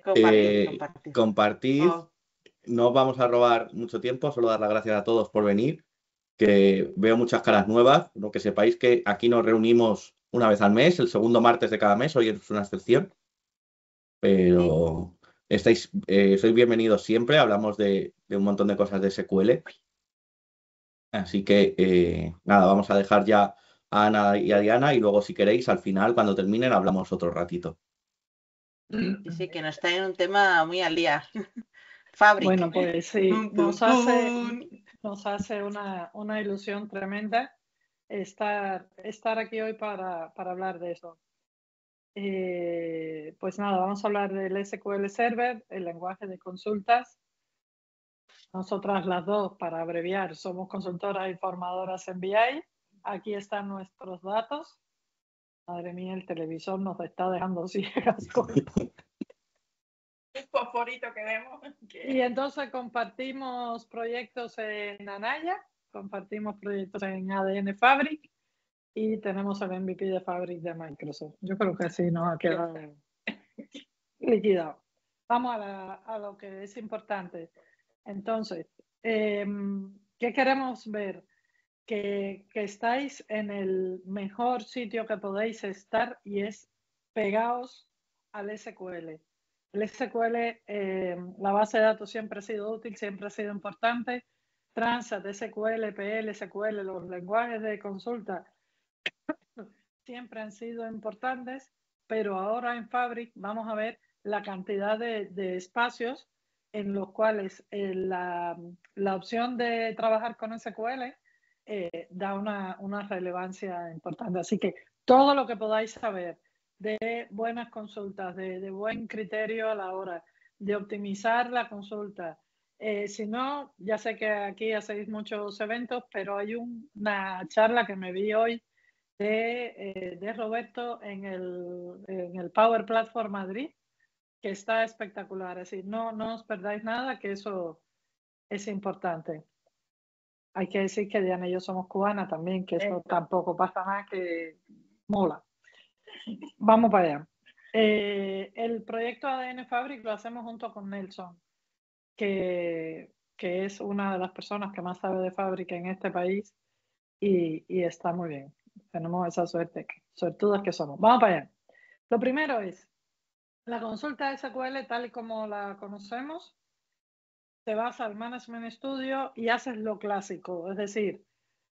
Compartir, Eh, compartir. compartid. Oh, No os vamos a robar mucho tiempo, solo dar las gracias a todos por venir, que veo muchas caras nuevas, lo que sepáis que aquí nos reunimos una vez al mes, el segundo martes de cada mes, hoy es una excepción, pero sois bienvenidos siempre, hablamos de un montón de cosas de SQL, así que nada, vamos a dejar ya a Ana y a Diana y luego si queréis al final, cuando terminen, hablamos otro ratito. sí, que nos traen un tema muy al día. Fabric. Bueno, pues sí, Pum, pum, pum. nos hace una ilusión tremenda estar aquí hoy para hablar de eso. Pues nada, vamos a hablar del SQL Server, el lenguaje de consultas. Nosotras las dos, para abreviar, somos consultoras y formadoras en BI. Aquí están nuestros datos. Madre mía, el televisor nos está dejando ciegas con El fosforito que vemos. Y entonces compartimos proyectos en Anaya, compartimos proyectos en ADN Fabric y tenemos el MVP de Fabric de Microsoft. Yo creo que sí nos ha quedado liquidado. Vamos a lo que es importante. Entonces, ¿qué queremos ver? Que estáis en el mejor sitio que podéis estar y es pegaos al SQL. El SQL, la base de datos siempre ha sido útil, siempre ha sido importante. Transat, SQL, PL, SQL, los lenguajes de consulta siempre han sido importantes, pero ahora en Fabric vamos a ver la cantidad de espacios en los cuales la opción de trabajar con SQL da una relevancia importante. Así que todo lo que podáis saber de buenas consultas, de buen criterio a la hora de optimizar la consulta. Si no, ya sé que aquí hacéis muchos eventos, pero hay una charla que me vi hoy de Roberto en el Power Platform Madrid, que está espectacular. Es decir, no os perdáis nada, que eso es importante. Hay que decir que Diana y yo somos cubanas también, que eso tampoco pasa nada, que mola. Vamos para allá. El proyecto ADN Fabric lo hacemos junto con Nelson, que es una de las personas que más sabe de Fabric en este país y está muy bien. Tenemos esa suerte, suertudas que somos. Vamos para allá. Lo primero es la consulta SQL tal y como la conocemos. Te vas al Management Studio y haces lo clásico, es decir,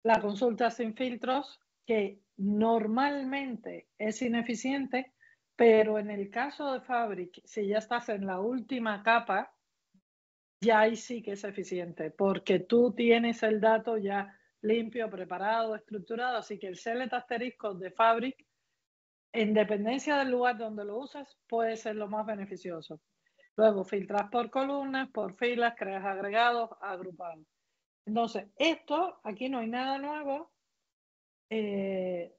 la consulta sin filtros, que normalmente es ineficiente, pero en el caso de Fabric, si ya estás en la última capa, ya ahí sí que es eficiente, porque tú tienes el dato ya limpio, preparado, estructurado, así que el select asterisco de Fabric, en dependencia del lugar donde lo uses, puede ser lo más beneficioso. Luego filtras por columnas, por filas, creas agregados, agrupados. Entonces, esto, aquí no hay nada nuevo. El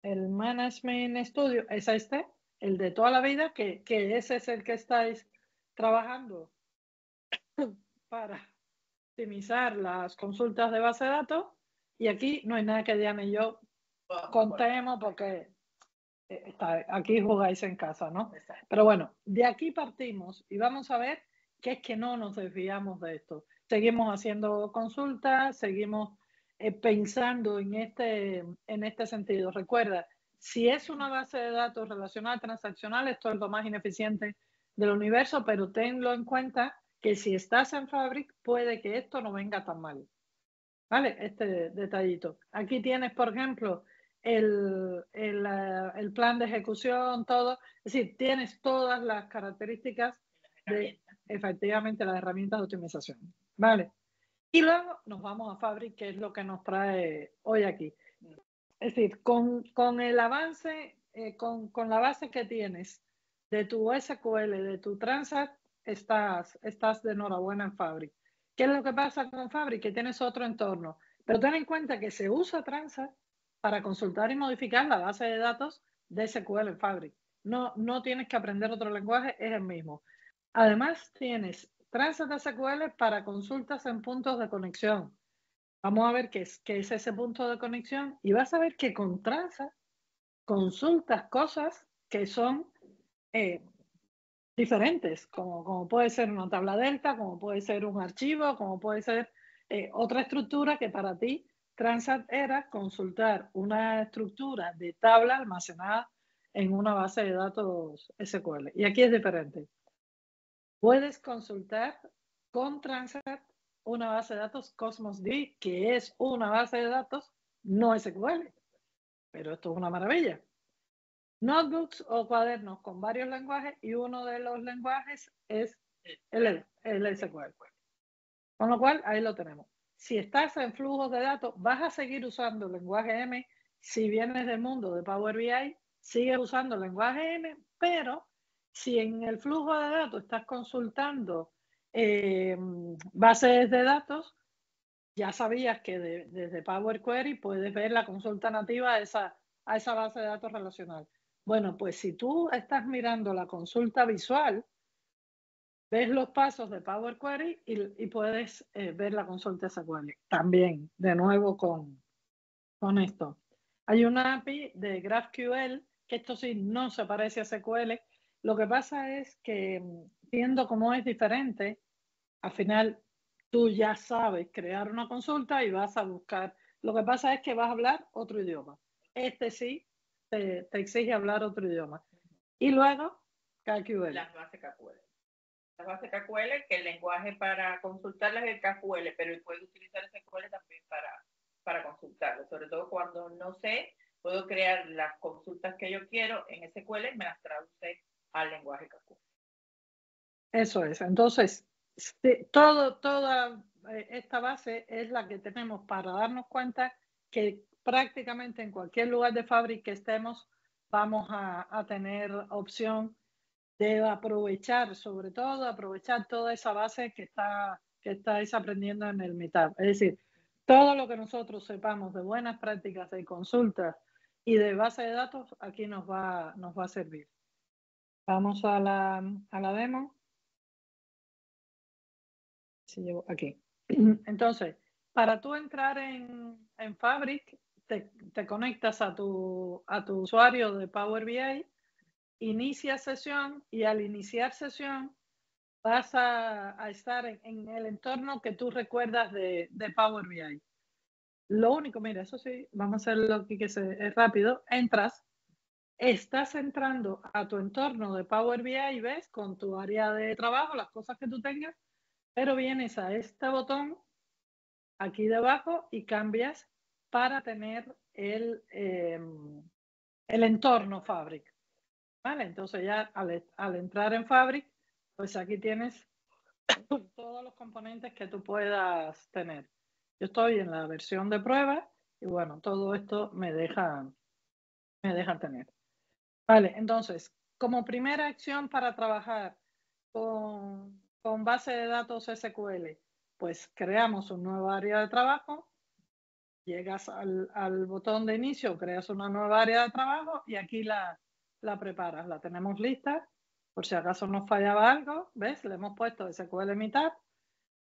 Management Studio es este, el de toda la vida, que ese es el que estáis trabajando para optimizar las consultas de base de datos. Y aquí no hay nada que Diana y yo contemos porque aquí jugáis en casa, ¿no? Pero bueno, de aquí partimos y vamos a ver que es que no nos desviamos de esto. Seguimos haciendo consultas, seguimos pensando en este sentido. Recuerda, si es una base de datos relacional transaccional, esto es lo más ineficiente del universo, pero tenlo en cuenta que si estás en Fabric, puede que esto no venga tan mal. ¿Vale? Este detallito. Aquí tienes, por ejemplo, el plan de ejecución, todo. Es decir, tienes todas las características de, efectivamente, las herramientas de optimización. ¿Vale? Y luego nos vamos a Fabric, que es lo que nos trae hoy aquí. Es decir, con el avance, con la base que tienes de tu SQL, de tu Transact, estás de enhorabuena en Fabric. ¿Qué es lo que pasa con Fabric? Que tienes otro entorno. Pero ten en cuenta que se usa Transact para consultar y modificar la base de datos de SQL en Fabric. No tienes que aprender otro lenguaje, es el mismo. Además, tienes Transact SQL para consultas en puntos de conexión. Vamos a ver qué es ese punto de conexión y vas a ver que con Transact consultas cosas que son diferentes, como puede ser una tabla delta, como puede ser un archivo, como puede ser otra estructura que para ti Transat era consultar una estructura de tabla almacenada en una base de datos SQL. Y aquí es diferente. Puedes consultar con Transat una base de datos Cosmos DB, que es una base de datos no SQL, pero esto es una maravilla. Notebooks o cuadernos con varios lenguajes y uno de los lenguajes es el SQL. Con lo cual, ahí lo tenemos. Si estás en flujos de datos, vas a seguir usando el lenguaje M. Si vienes del mundo de Power BI, sigues usando el lenguaje M, pero si en el flujo de datos estás consultando bases de datos, ya sabías que desde Power Query puedes ver la consulta nativa a esa base de datos relacional. Bueno, pues si tú estás mirando la consulta visual, ves los pasos de Power Query y puedes ver la consulta SQL. También, de nuevo, con esto. Hay una API de GraphQL, que esto sí no se parece a SQL. Lo que pasa es que, viendo cómo es diferente, al final tú ya sabes crear una consulta y vas a buscar. Lo que pasa es que vas a hablar otro idioma. Este sí te exige hablar otro idioma. Y luego, KQL. Las bases KQL. Las bases KQL, que el lenguaje para consultarlas es el KQL, pero puedo utilizar SQL también para consultarlo. Sobre todo cuando no sé, puedo crear las consultas que yo quiero en SQL y me las traduce al lenguaje KQL. Eso es. Entonces, toda esta base es la que tenemos para darnos cuenta que prácticamente en cualquier lugar de Fabric que estemos vamos a tener opción de aprovechar, sobre todo aprovechar toda esa base que estáis aprendiendo en el Meetup. Es decir, todo lo que nosotros sepamos de buenas prácticas de consultas y de base de datos aquí nos va a servir. Vamos a la demo. Si llevo aquí. Entonces, para tú entrar en Fabric, te conectas a tu usuario de Power BI, inicias sesión y al iniciar sesión vas a estar en el entorno que tú recuerdas de Power BI. Lo único, mira, eso sí, vamos a hacerlo aquí que es rápido. Entras, estás entrando a tu entorno de Power BI y ves con tu área de trabajo las cosas que tú tengas, pero vienes a este botón aquí debajo y cambias para tener el entorno Fabric. ¿Vale? Entonces ya al entrar en Fabric, pues aquí tienes todos los componentes que tú puedas tener. Yo estoy en la versión de prueba y bueno, todo esto me deja tener. Vale, entonces, como primera acción para trabajar con base de datos SQL, pues creamos un nuevo área de trabajo, llegas al botón de inicio, creas una nueva área de trabajo y aquí la preparas. La tenemos lista, por si acaso nos fallaba algo, ¿ves? Le hemos puesto SQL Meetup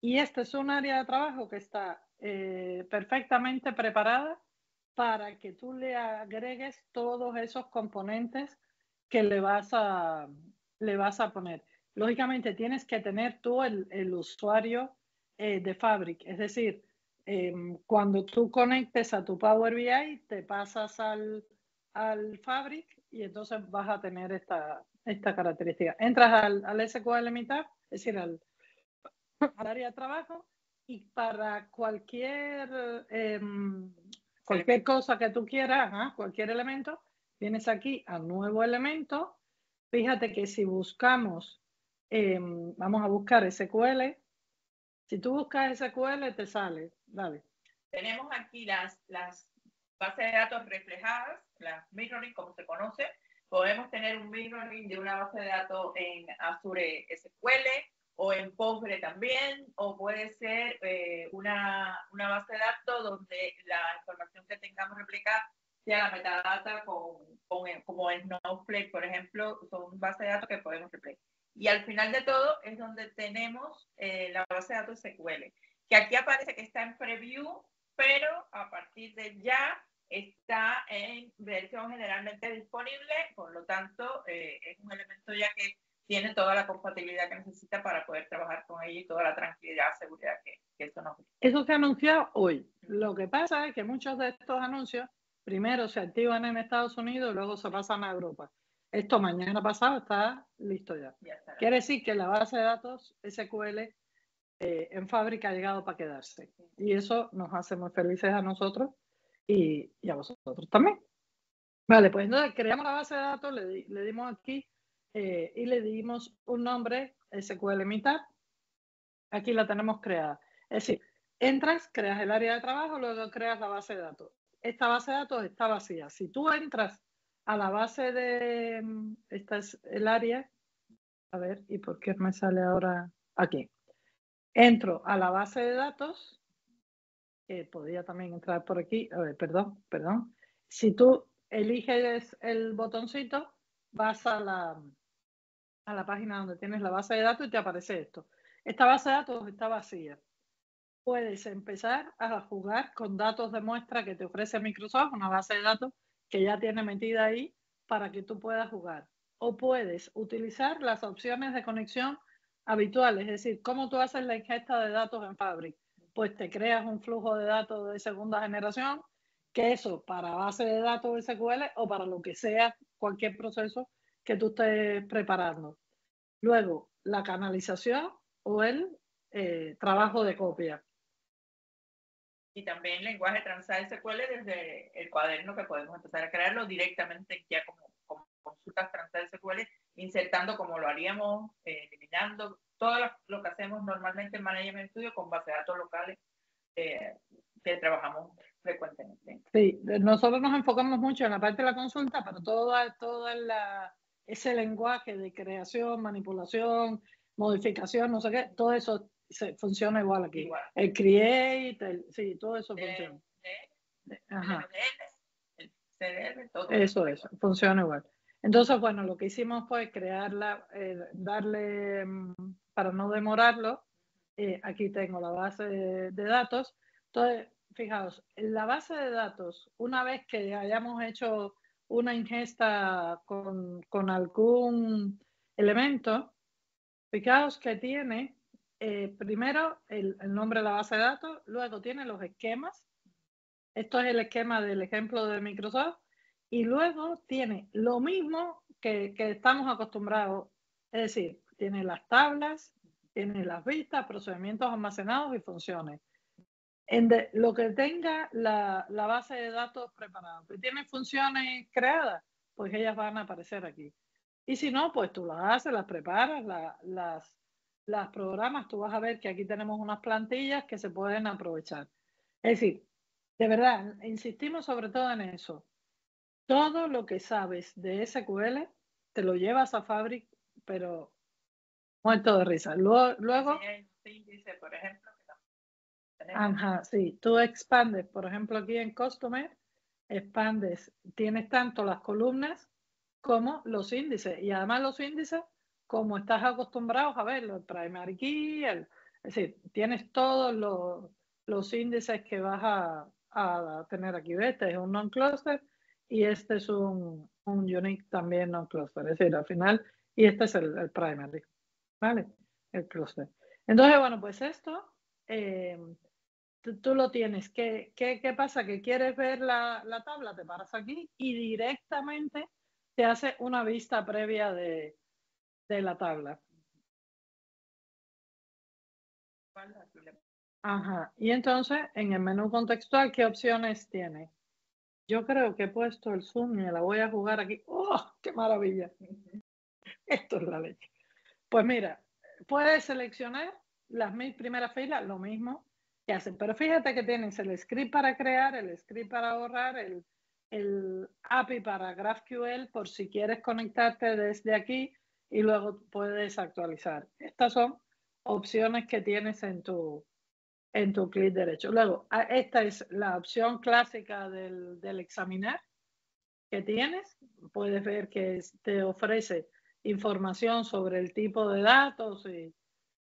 y este es un área de trabajo que está perfectamente preparada para que tú le agregues todos esos componentes que le vas a poner. Lógicamente tienes que tener tú el usuario de Fabric, es decir, cuando tú conectes a tu Power BI, te pasas al Fabric y entonces vas a tener esta característica. Entras al SQL Meetup, es decir, al área de trabajo y para cualquier cosa que tú quieras, cualquier elemento, vienes aquí a nuevo elemento. Fíjate que si buscamos, vamos a buscar SQL. Si tú buscas SQL, te sale. Dale. Tenemos aquí las bases de datos reflejadas, las mirroring, como se conoce. Podemos tener un mirroring de una base de datos en Azure SQL o en Postgre también, o puede ser una base de datos donde la información que tengamos replicada sea la metadata como en Snowflake, por ejemplo, son bases de datos que podemos replicar. Y al final de todo es donde tenemos la base de datos SQL, que aquí aparece que está en preview, pero a partir de ya está en versión generalmente disponible, por lo tanto es un elemento ya que tiene toda la compatibilidad que necesita para poder trabajar con ella y toda la tranquilidad, seguridad que eso nos brinda. Eso se anunció hoy. Lo que pasa es que muchos de estos anuncios primero se activan en Estados Unidos y luego se pasan a Europa. Esto mañana pasado está listo ya. Quiere decir que la base de datos SQL en fábrica ha llegado para quedarse. Y eso nos hace muy felices a nosotros y a vosotros también. Vale, pues entonces creamos la base de datos, le dimos aquí y le dimos un nombre SQL mitad. Aquí la tenemos creada. Es decir, entras, creas el área de trabajo, luego creas la base de datos. Esta base de datos está vacía. Si tú entras a la base de... Esta es el área. A ver, ¿y por qué me sale ahora aquí? Entro a la base de datos, que podría también entrar por aquí. A ver, perdón. Si tú eliges el botoncito, vas a la página donde tienes la base de datos y te aparece esto. Esta base de datos está vacía. Puedes empezar a jugar con datos de muestra que te ofrece Microsoft, una base de datos que ya tiene metida ahí para que tú puedas jugar. O puedes utilizar las opciones de conexión habituales, es decir, cómo tú haces la ingesta de datos en Fabric. Pues te creas un flujo de datos de segunda generación, que eso para base de datos SQL o para lo que sea, cualquier proceso que tú estés preparando. Luego, la canalización o el trabajo de copia. Y también lenguaje Transat SQL desde el cuaderno que podemos empezar a crearlo directamente ya como consultas Transat SQL, insertando como lo haríamos, eliminando todo lo que hacemos normalmente en Management Studio con base de datos locales que trabajamos frecuentemente. Sí, nosotros nos enfocamos mucho en la parte de la consulta, pero todo ese lenguaje de creación, manipulación, modificación, no sé qué, todo eso funciona igual aquí. Igual. El create, sí, todo eso funciona. Ajá. El CDL, todo. Eso, funciona igual. Entonces, bueno, lo que hicimos fue darle, para no demorarlo, aquí tengo la base de datos. Entonces, fijaos, en la base de datos, una vez que hayamos hecho una ingesta con algún elemento, fijaos que tiene primero el nombre de la base de datos, luego tiene los esquemas. Esto es el esquema del ejemplo de Microsoft. Y luego tiene lo mismo que estamos acostumbrados. Es decir, tiene las tablas, tiene las vistas, procedimientos almacenados y funciones. Lo que tenga la base de datos preparada. Que tiene funciones creadas, pues ellas van a aparecer aquí. Y si no, pues tú las haces, las preparas, las programas. Tú vas a ver que aquí tenemos unas plantillas que se pueden aprovechar. Es decir, de verdad, insistimos sobre todo en eso. Todo lo que sabes de SQL te lo llevas a Fabric, pero muerto de risa. Luego Índice, por ejemplo. Ajá, sí. Tú expandes, por ejemplo, aquí en Customer, expandes, tienes tanto las columnas como los índices. Y además los índices, como estás acostumbrados a verlo, el primary key, es decir, tienes todos los índices que vas a tener aquí. Este es un non-cluster y este es un unique también non-cluster. Es decir, al final, y este es el primary, ¿vale? El cluster. Entonces, bueno, pues esto... tú lo tienes. ¿Qué pasa? Que quieres ver la tabla, te paras aquí y directamente te hace una vista previa de la tabla. Ajá. Y entonces, en el menú contextual, ¿qué opciones tiene? Yo creo que he puesto el zoom y me la voy a jugar aquí. ¡Oh, qué maravilla! Esto es la leche. Pues mira, puedes seleccionar las primeras filas, lo mismo que hacen. Pero fíjate que tienes el script para crear, el script para borrar, el API para GraphQL por si quieres conectarte desde aquí y luego puedes actualizar. Estas son opciones que tienes en tu clic derecho. Luego, esta es la opción clásica del examinar que tienes. Puedes ver que te ofrece información sobre el tipo de datos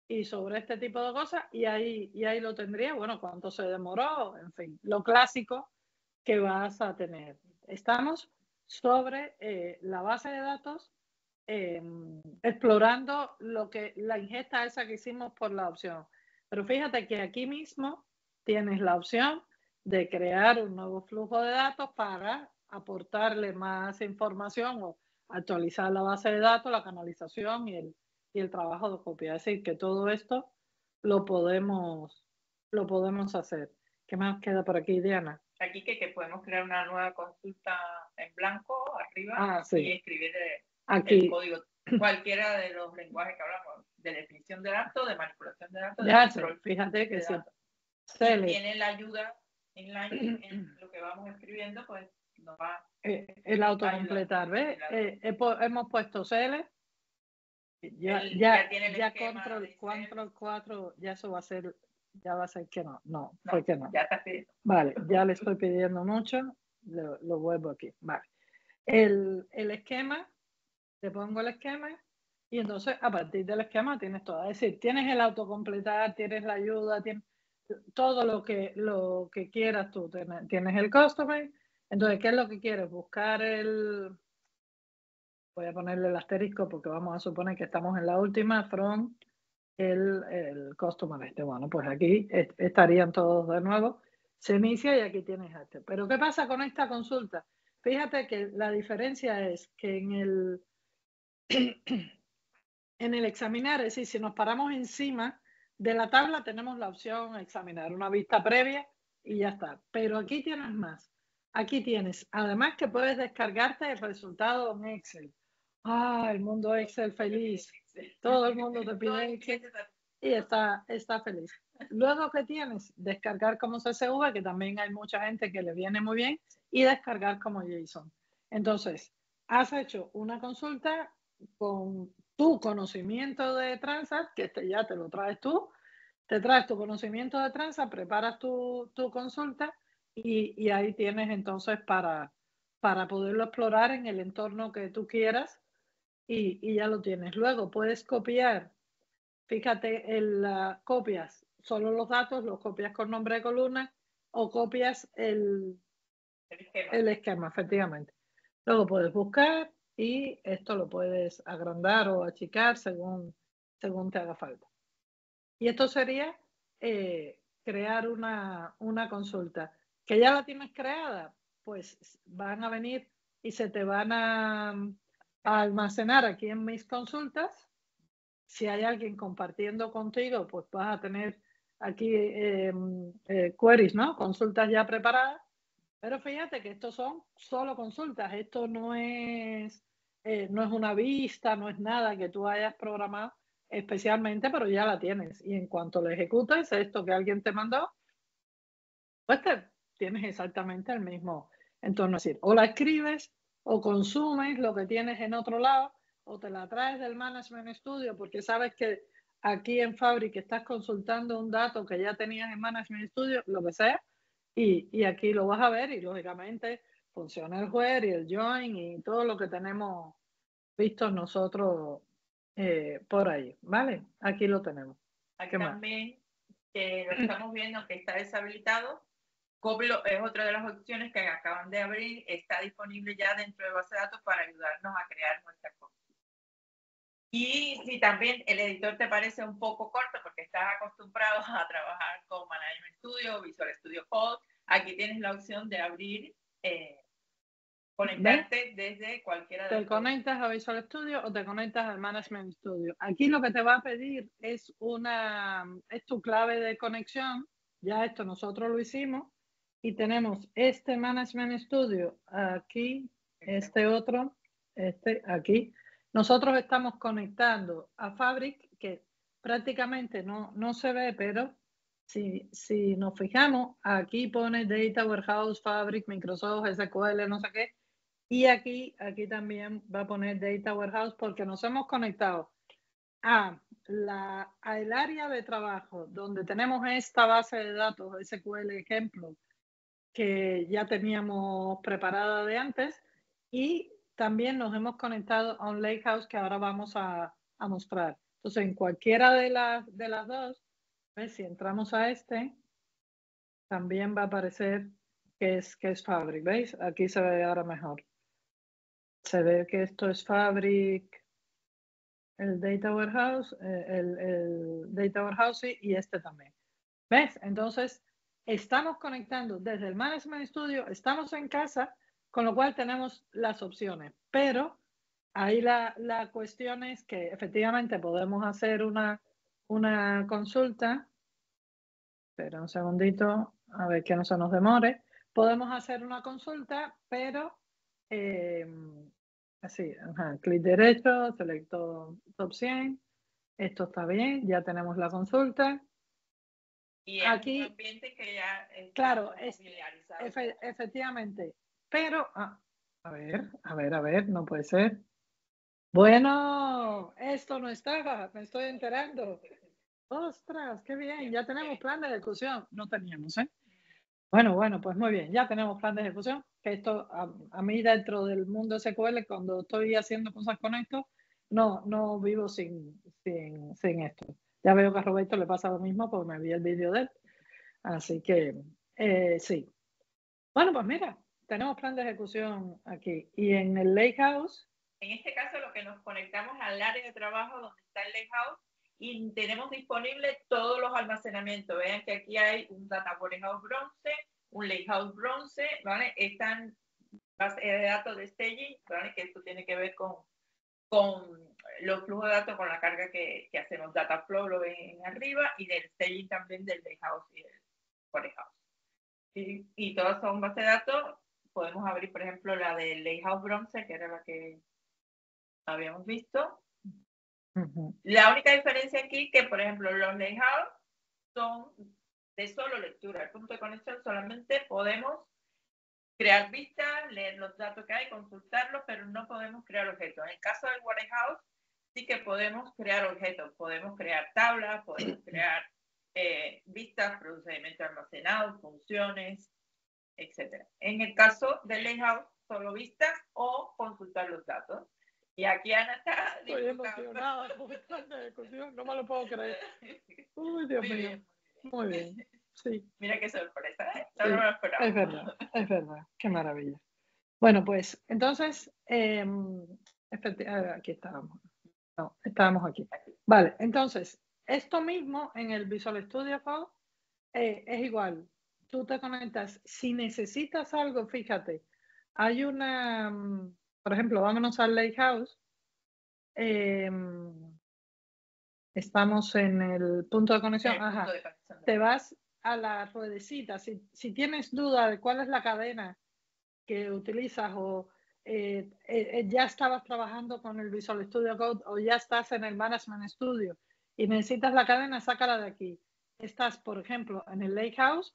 y sobre este tipo de cosas, y ahí lo tendría, bueno, cuánto se demoró, en fin, lo clásico que vas a tener. Estamos sobre la base de datos explorando la ingesta esa que hicimos por la opción. Pero fíjate que aquí mismo tienes la opción de crear un nuevo flujo de datos para aportarle más información o actualizar la base de datos, la canalización y el trabajo de copia. Es decir, que todo esto lo podemos hacer. ¿Qué más queda por aquí, Diana? Aquí que podemos crear una nueva consulta en blanco arriba Sí. y escribir aquí el código, cualquiera de los lenguajes que hablamos, de definición de datos, de manipulación de datos, ya de control. Fíjate que sí. Tiene la ayuda inline en lo que vamos escribiendo, pues nos va el autocompletar, ¿ves? Hemos puesto CL. Ya tiene el esquema control 4, ya eso va a ser que no, ¿por qué no? Ya está pidiendo. Vale, ya le estoy pidiendo mucho, lo vuelvo aquí, vale. El esquema, te pongo el esquema y entonces a partir del esquema tienes todo, es decir, tienes el autocompletar, tienes la ayuda, tienes todo lo que quieras tú, tienes el customer, entonces, ¿qué es lo que quieres? Buscar voy a ponerle el asterisco porque vamos a suponer que estamos en la última, from el customer Bueno, pues aquí estarían todos de nuevo. Se inicia y aquí tienes este. Pero ¿qué pasa con esta consulta? Fíjate que la diferencia es que en el examinar, es decir, si nos paramos encima de la tabla, tenemos la opción examinar una vista previa y ya está. Pero aquí tienes más. Aquí tienes, además que puedes descargarte el resultado en Excel. El mundo Excel feliz. Todo el mundo te pide Excel y está feliz. Luego, ¿qué tienes? Descargar como CSV, que también hay mucha gente que le viene muy bien, y descargar como JSON. Entonces, has hecho una consulta con tu conocimiento de Transact, que ya te lo traes tú, te traes tu conocimiento de Transact, preparas tu consulta y ahí tienes entonces para poderlo explorar en el entorno que tú quieras y ya lo tienes. Luego puedes copiar, fíjate, copias solo los datos, los copias con nombre de columna o copias el esquema, efectivamente. Luego puedes buscar y esto lo puedes agrandar o achicar según te haga falta. Y esto sería crear una consulta. ¿Que ya la tienes creada? Pues van a venir y se te van a almacenar aquí en mis consultas. Si hay alguien compartiendo contigo, pues vas a tener aquí queries, ¿no? Consultas ya preparadas. Pero fíjate que estos son solo consultas. Esto no es una vista, no es nada que tú hayas programado especialmente, pero ya la tienes. Y en cuanto lo ejecutes, esto que alguien te mandó, pues tienes exactamente el mismo entorno. Es decir, o la escribes o consumes lo que tienes en otro lado o te la traes del Management Studio porque sabes que aquí en Fabric estás consultando un dato que ya tenías en Management Studio, lo que sea, y aquí lo vas a ver y lógicamente funciona el where y el join y todo lo que tenemos visto nosotros por ahí, ¿vale? Aquí lo tenemos. Aquí también lo estamos viendo que está deshabilitado. Coplo es otra de las opciones que acaban de abrir, está disponible ya dentro de base de datos para ayudarnos a crear nuestra consulta. Y si también el editor te parece un poco corto porque estás acostumbrado a trabajar con Management Studio, Visual Studio Code, aquí tienes la opción de abrir, conectarte desde cualquiera de los. Te conectas a Visual Studio o te conectas al Management Studio. Aquí lo que te va a pedir es tu clave de conexión. Ya esto nosotros lo hicimos y tenemos este Management Studio aquí, este otro, aquí. Nosotros estamos conectando a Fabric, que prácticamente no se ve, pero si nos fijamos, aquí pone Data Warehouse, Fabric, Microsoft, SQL, no sé qué. Y aquí también va a poner Data Warehouse porque nos hemos conectado al área de trabajo donde tenemos esta base de datos SQL ejemplo que ya teníamos preparada de antes y también nos hemos conectado a un Lakehouse que ahora vamos a mostrar. Entonces, en cualquiera de las dos, ¿ves? Si entramos a también va a aparecer que es Fabric. ¿Veis? Aquí se ve ahora mejor. Se ve que esto es Fabric. el Data Warehouse, el Data Warehouse y este también. ¿Ves? Entonces, estamos conectando desde el Management Studio, estamos en casa, con lo cual tenemos las opciones. Pero ahí la cuestión es que efectivamente podemos hacer una consulta. Espera un segundito, a ver que no se nos demore. Podemos hacer una consulta, pero así, clic derecho, selecto top 100. Esto está bien, ya tenemos la consulta. Y es aquí, un ambiente que ya claro, familiarizado. Efectivamente. Pero, a ver, no puede ser. Bueno, esto no estaba, me estoy enterando. Ostras, qué bien, ya tenemos plan de ejecución. No teníamos, ¿eh? Bueno, pues muy bien, ya tenemos plan de ejecución, que esto a mí dentro del mundo SQL, cuando estoy haciendo cosas con esto, no vivo sin esto. Ya veo que a Roberto le pasa lo mismo porque me vi el vídeo de él. Así que, sí. Bueno, pues mira, tenemos plan de ejecución aquí. Y en el Lakehouse. En este caso, lo que nos conectamos al área de trabajo donde está el Lakehouse y tenemos disponible todos los almacenamientos. Vean que aquí hay un Data Warehouse bronce, un Lakehouse bronce, ¿vale? Están bases de datos de staging, ¿vale? Que esto tiene que ver con los flujos de datos, con la carga que hacemos. Data Flow lo ven arriba y del staging también del Lakehouse y del Warehouse. Y todas son bases de datos. Podemos abrir, por ejemplo, la del Lakehouse bronce, que era la que habíamos visto. La única diferencia aquí que, por ejemplo, los Lakehouse son de solo lectura. El punto de conexión solamente podemos crear vistas, leer los datos que hay, consultarlos, pero no podemos crear objetos. En el caso del Warehouse, sí que podemos crear objetos. Podemos crear tablas, podemos crear vistas, procedimientos almacenados, funciones, etc. En el caso del Lakehouse, solo vistas o consultar los datos. Y aquí Ana está Estoy emocionada por esta discusión, no me lo puedo creer. Uy, Dios mío. Muy bien, sí. Mira qué sorpresa, ¿eh? Sí, No lo esperaba. es verdad, qué maravilla. Bueno, pues entonces, aquí estábamos. No, estábamos aquí. Vale, entonces, esto mismo en el Visual Studio Code es igual. Tú te conectas. Si necesitas algo, fíjate, hay una, por ejemplo, vámonos al Lakehouse. Estamos en el punto de conexión. Ajá. Te vas a la ruedecita. Si tienes duda de cuál es la cadena que utilizas o ya estabas trabajando con el Visual Studio Code o ya estás en el Management Studio y necesitas la cadena, sácala de aquí. Estás, por ejemplo, en el Lakehouse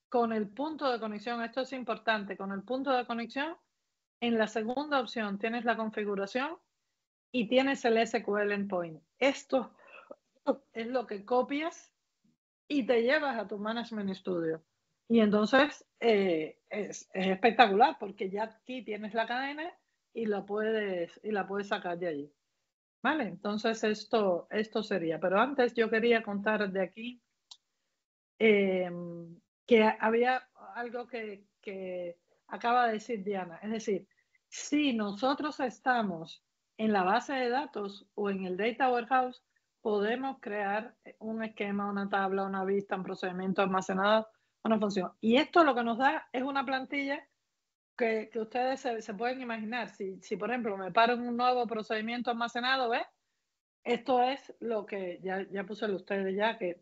con el punto de conexión. Esto es importante. Con el punto de conexión, en la segunda opción tienes la configuración y tienes el SQL endpoint. Esto es lo que copias y te llevas a tu Management Studio. Y entonces es espectacular porque ya aquí tienes la cadena y la puedes sacar de allí. Vale, entonces esto sería. Pero antes yo quería contar de aquí que había algo que acaba de decir Diana. Es decir, si nosotros estamos en la base de datos o en el Data Warehouse, podemos crear un esquema, una tabla, una vista, un procedimiento almacenado, una función. Y esto lo que nos da es una plantilla que ustedes se pueden imaginar. Si, por ejemplo, me paro en un nuevo procedimiento almacenado, ¿ves? Esto es lo que, ya puse el ustedes ya, que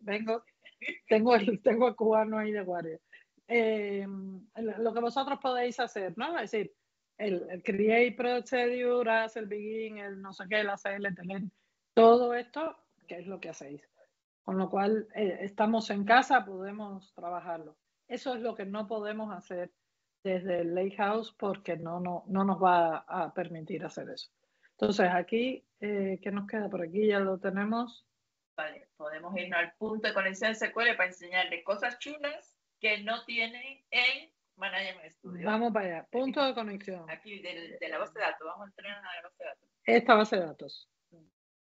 tengo el cubano ahí de guardia. Lo que vosotros podéis hacer, ¿no? Es decir, el create procedure, el begin, el no sé qué, el hacer, el tener, todo esto, que es lo que hacéis. Con lo cual, estamos en casa, podemos trabajarlo. Eso es lo que no podemos hacer desde el Lakehouse porque no nos va a permitir hacer eso. Entonces, aquí, ¿qué nos queda por aquí? Ya lo tenemos. Vale, podemos irnos al punto de conexión SQL para enseñarle cosas chulas que no tienen en Management Studio. Vamos para allá. Punto de conexión. Aquí, de la base de datos. Vamos a entrar a la base de datos. Esta base de datos.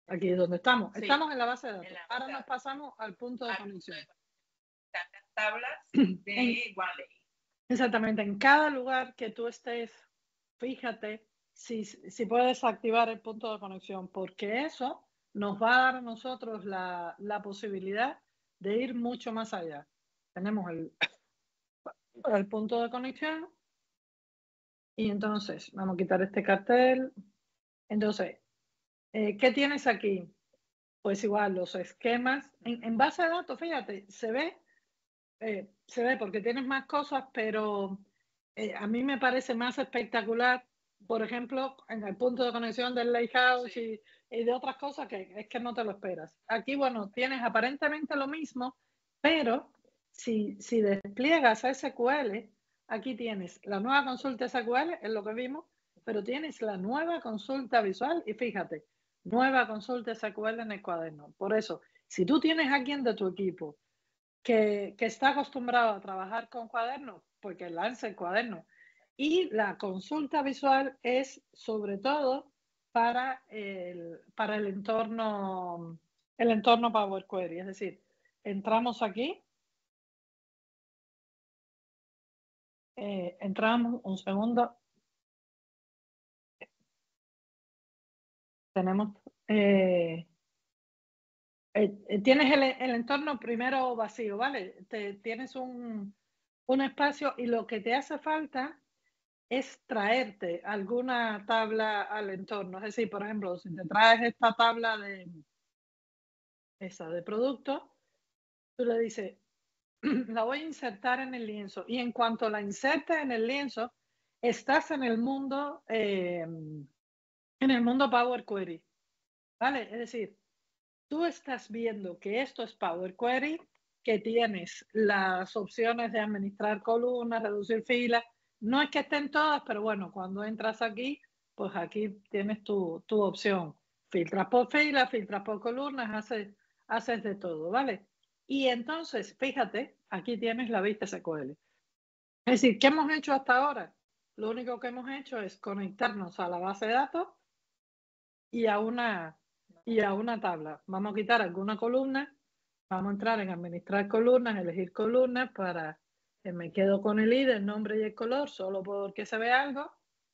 Aquí es donde estamos. Sí, estamos en la base de datos. Base Ahora de nos datos. pasamos al punto de conexión. Están las tablas de OneLake. Exactamente. En cada lugar que tú estés, fíjate si puedes activar el punto de conexión, porque eso nos va a dar a nosotros la posibilidad de ir mucho más allá. Tenemos el punto de conexión y entonces vamos a quitar este cartel. Entonces, ¿qué tienes aquí? Pues igual los esquemas. En base de datos, fíjate, se ve porque tienes más cosas, pero a mí me parece más espectacular, por ejemplo, en el punto de conexión del Lighthouse Sí. y de otras cosas que es que no te lo esperas. Aquí, bueno, tienes aparentemente lo mismo, pero si despliegas SQL, aquí tienes la nueva consulta SQL, es lo que vimos, pero tienes la nueva consulta visual y fíjate, nueva consulta SQL en el cuaderno. Por eso, si tú tienes a alguien de tu equipo que está acostumbrado a trabajar con cuadernos, porque lance el cuaderno. Y la consulta visual es sobre todo para el entorno Power Query. Es decir, entramos aquí, entramos un segundo, tenemos, tienes el entorno primero vacío, ¿vale? Tienes un espacio y lo que te hace falta es traerte alguna tabla al entorno. Es decir, por ejemplo, si te traes esta tabla de producto, tú le dices, la voy a insertar en el lienzo. Y en cuanto la insertes en el lienzo, estás en el mundo Power Query. ¿Vale? Es decir, tú estás viendo que esto es Power Query, que tienes las opciones de administrar columnas, reducir filas. No es que estén todas, pero bueno, cuando entras aquí, pues aquí tienes tu opción. Filtras por filas, filtras por columnas, haces de todo, ¿vale? Y entonces, fíjate, aquí tienes la vista SQL. Es decir, ¿qué hemos hecho hasta ahora? Lo único que hemos hecho es conectarnos a la base de datos y a una tabla. Vamos a quitar alguna columna, vamos a entrar en administrar columnas, elegir columnas para que me quedo con el ID, el nombre y el color, solo porque se ve algo,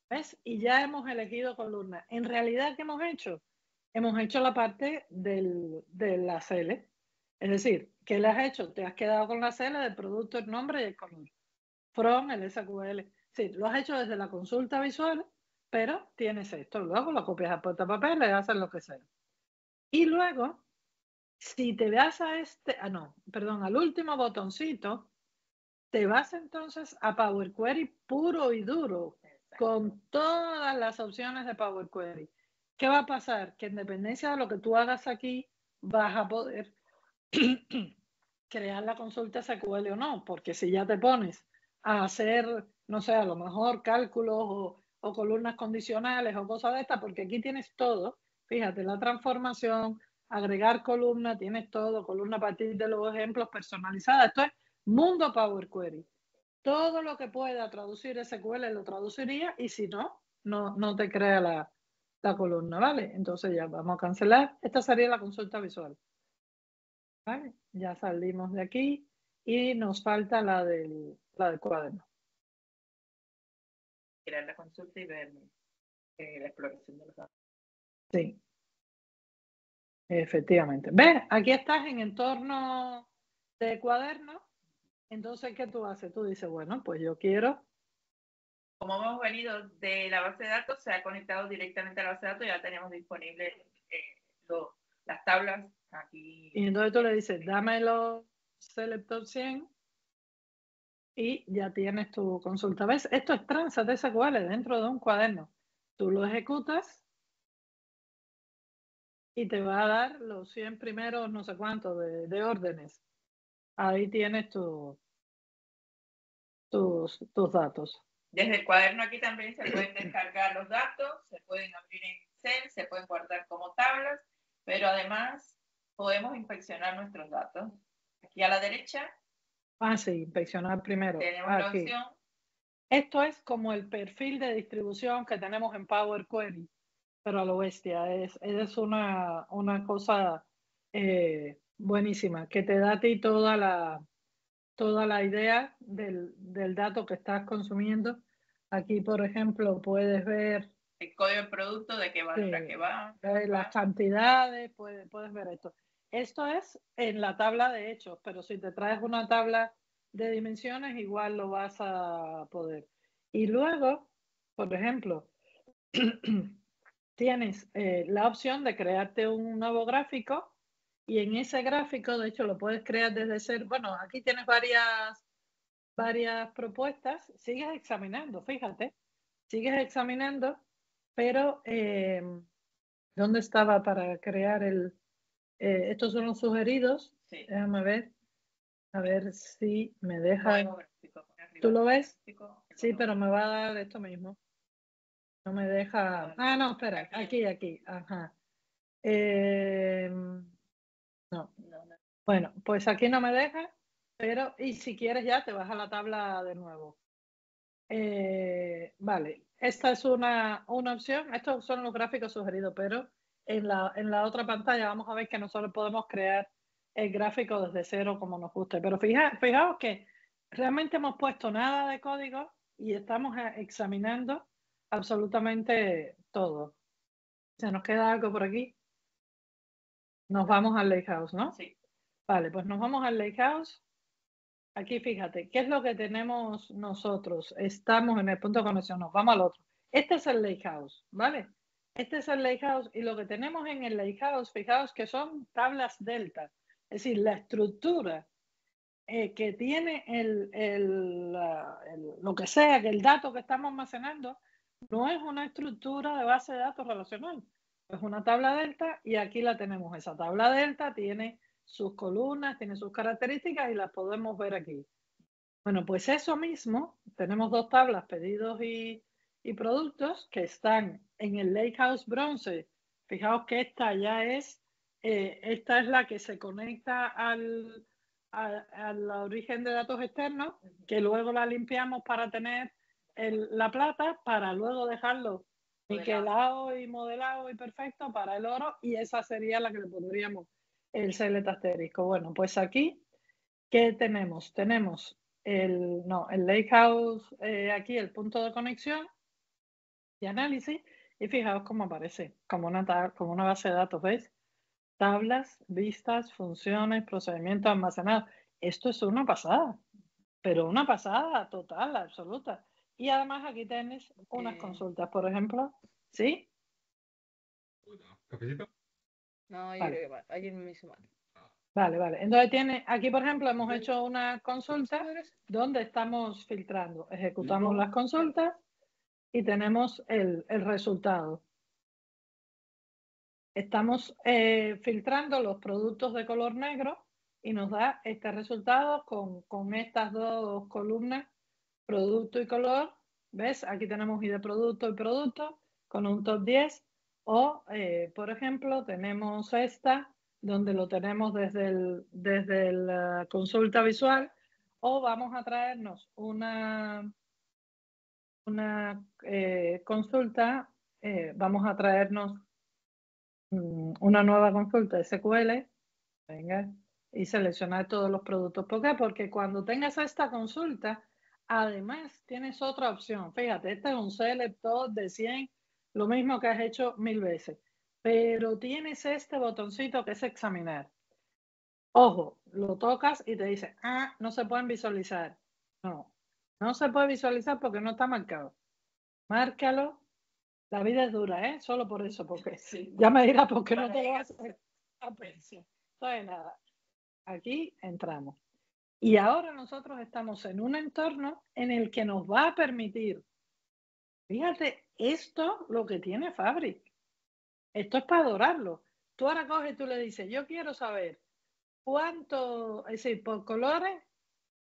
¿ves? Y ya hemos elegido columnas. En realidad, ¿qué hemos hecho? Hemos hecho la parte de la CL. Es decir, ¿qué le has hecho? Te has quedado con la CL del producto, el nombre y el color. From el SQL. Sí, lo has hecho desde la consulta visual, pero tienes esto. Luego lo copias a portapapel, le haces lo que sea. Y luego, si te vas a al último botoncito, te vas entonces a Power Query puro y duro, con todas las opciones de Power Query. ¿Qué va a pasar? Que en dependencia de lo que tú hagas aquí, vas a poder crear la consulta SQL o no, porque si ya te pones a hacer, no sé, a lo mejor cálculos o columnas condicionales o cosas de estas, porque aquí tienes todo, fíjate, la transformación, agregar columna, tienes todo, columna a partir de los ejemplos personalizados, esto es mundo Power Query. Todo lo que pueda traducir SQL lo traduciría y si no, no te crea la columna, ¿vale? Entonces ya vamos a cancelar. Esta sería la consulta visual. ¿Vale? Ya salimos de aquí y nos falta la del cuaderno. Crear la consulta y ver la exploración de los datos. Sí. Efectivamente. ¿Ves? Aquí estás en entorno de cuaderno. Entonces, ¿qué tú haces? Tú dices, bueno, pues yo quiero. Como hemos venido de la base de datos, se ha conectado directamente a la base de datos y ya tenemos disponibles las tablas aquí. Y entonces tú le dices, dámelo Selector 100 y ya tienes tu consulta. ¿Ves? Esto es Transat SQL dentro de un cuaderno. Tú lo ejecutas y te va a dar los 100 primeros no sé cuántos de órdenes. Ahí tienes tus datos. Desde el cuaderno aquí también se pueden descargar los datos, se pueden abrir en Excel, se pueden guardar como tablas, pero además podemos inspeccionar nuestros datos. Aquí a la derecha. Sí, inspeccionar primero. Tenemos la opción. Esto es como el perfil de distribución que tenemos en Power Query, pero a lo bestia. Es una cosa buenísima, que te da a ti toda la idea del dato que estás consumiendo. Aquí, por ejemplo, puedes ver el código del producto, de qué valor a qué va. Las cantidades, puedes ver esto. Esto es en la tabla de hechos, pero si te traes una tabla de dimensiones, igual lo vas a poder. Y luego, por ejemplo, tienes la opción de crearte un nuevo gráfico y en ese gráfico, de hecho, lo puedes crear desde cero. Bueno, aquí tienes varias propuestas. Sigues examinando, fíjate, sigues examinando, pero ¿dónde estaba para crear estos son los sugeridos? Sí. Déjame ver, a ver si me deja. Nuevo gráfico, ¿Tú lo ves? gráfico, Sí, pero me va a dar esto mismo. No me deja. Ah, no, espera, aquí. Ajá. No. Bueno, pues aquí no me deja, pero y si quieres ya te vas a la tabla de nuevo. Vale, esta es una opción. Estos son los gráficos sugeridos, pero en la otra pantalla vamos a ver que nosotros podemos crear el gráfico desde cero como nos guste. Pero fijaos que realmente hemos puesto nada de código y estamos examinando absolutamente todo. ¿Se nos queda algo por aquí? Nos vamos al Lakehouse, ¿no? Sí. Vale, pues nos vamos al Lakehouse. Aquí fíjate, ¿qué es lo que tenemos nosotros? Estamos en el punto de conexión, nos vamos al otro. Este es el Lakehouse, ¿vale? Este es el Lakehouse y lo que tenemos en el Lakehouse, fijaos que son tablas delta. Es decir, la estructura que tiene lo que sea, que el dato que estamos almacenando, no es una estructura de base de datos relacional. Es una tabla delta y aquí la tenemos. Esa tabla delta tiene sus columnas, tiene sus características y las podemos ver aquí. Bueno, pues eso mismo, tenemos dos tablas, pedidos y productos, que están en el Lakehouse bronce. Fijaos que esta ya es, esta es la que se conecta al origen de datos externos, que luego la limpiamos para tener la plata, para luego dejarlo niquelado y modelado y perfecto para el oro, y esa sería la que le pondríamos el select asterisco. Bueno, pues aquí, ¿qué tenemos? Tenemos el Lakehouse, aquí el punto de conexión y análisis, y fijaos cómo aparece, como una base de datos, ¿veis? Tablas, vistas, funciones, procedimientos almacenados. Esto es una pasada, pero una pasada total, absoluta. Y además aquí tienes unas consultas, por ejemplo, ¿sí? ¿Cafecito? No, yo Vale. creo que ayer me hizo mal. Vale. Entonces tiene, aquí por ejemplo hemos hecho una consulta donde estamos filtrando. Ejecutamos las consultas y tenemos el resultado. Estamos filtrando los productos de color negro y nos da este resultado con estas dos columnas, producto y color. ¿Ves? Aquí tenemos ID producto y producto con un top 10. O, por ejemplo, tenemos esta, donde lo tenemos desde la consulta visual. O vamos a traernos una consulta, vamos a traernos una nueva consulta SQL, venga, y seleccionar todos los productos. ¿Por qué? Porque cuando tengas esta consulta, además tienes otra opción. Fíjate, este es un select todo de 100, lo mismo que has hecho 1000 veces. Pero tienes este botoncito que es examinar. Ojo, lo tocas y te dice, no se pueden visualizar. No se puede visualizar porque no está marcado. Márcalo. La vida es dura, ¿eh? Solo por eso, porque sí. Ya me dirás por qué no te lo vas a pensar. Entonces, nada, aquí entramos. Y ahora nosotros estamos en un entorno en el que nos va a permitir, fíjate, esto lo que tiene Fabric. Esto es para adorarlo. Tú ahora coges y tú le dices, yo quiero saber cuánto, es decir, por colores,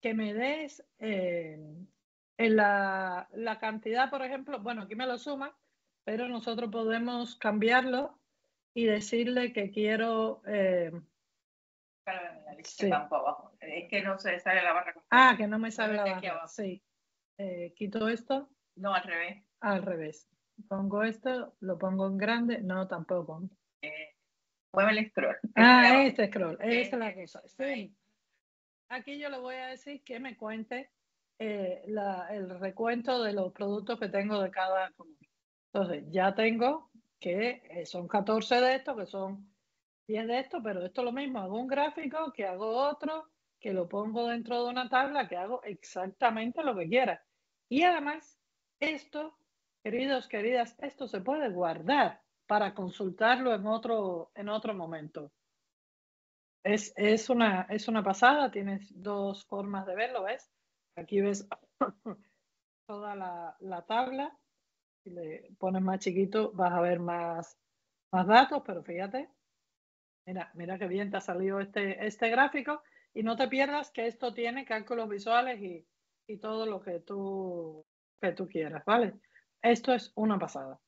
que me des en la cantidad, por ejemplo, bueno, aquí me lo suma, pero nosotros podemos cambiarlo y decirle que quiero... sí. Campo abajo. Es que no se sale la barra completa. Que no me sale la barra. Sí. Quito esto. No, al revés. Al revés. Pongo esto, lo pongo en grande. No, tampoco. Mueve el scroll. Este scroll. Esta es la cosa. Sí. Aquí yo le voy a decir que me cuente el recuento de los productos que tengo de cada color. Entonces, ya tengo que son 14 de estos, que son 10 de estos, pero esto es lo mismo. Hago un gráfico, que hago otro, que lo pongo dentro de una tabla, que hago exactamente lo que quiera. Y además, esto, queridos, queridas, esto se puede guardar para consultarlo en otro momento. Es una pasada, tienes dos formas de verlo, ¿ves? Aquí ves toda la tabla. Si le pones más chiquito vas a ver más datos, pero fíjate, mira qué bien te ha salido este gráfico, y no te pierdas que esto tiene cálculos visuales y todo lo que tú quieras, ¿vale? Esto es una pasada.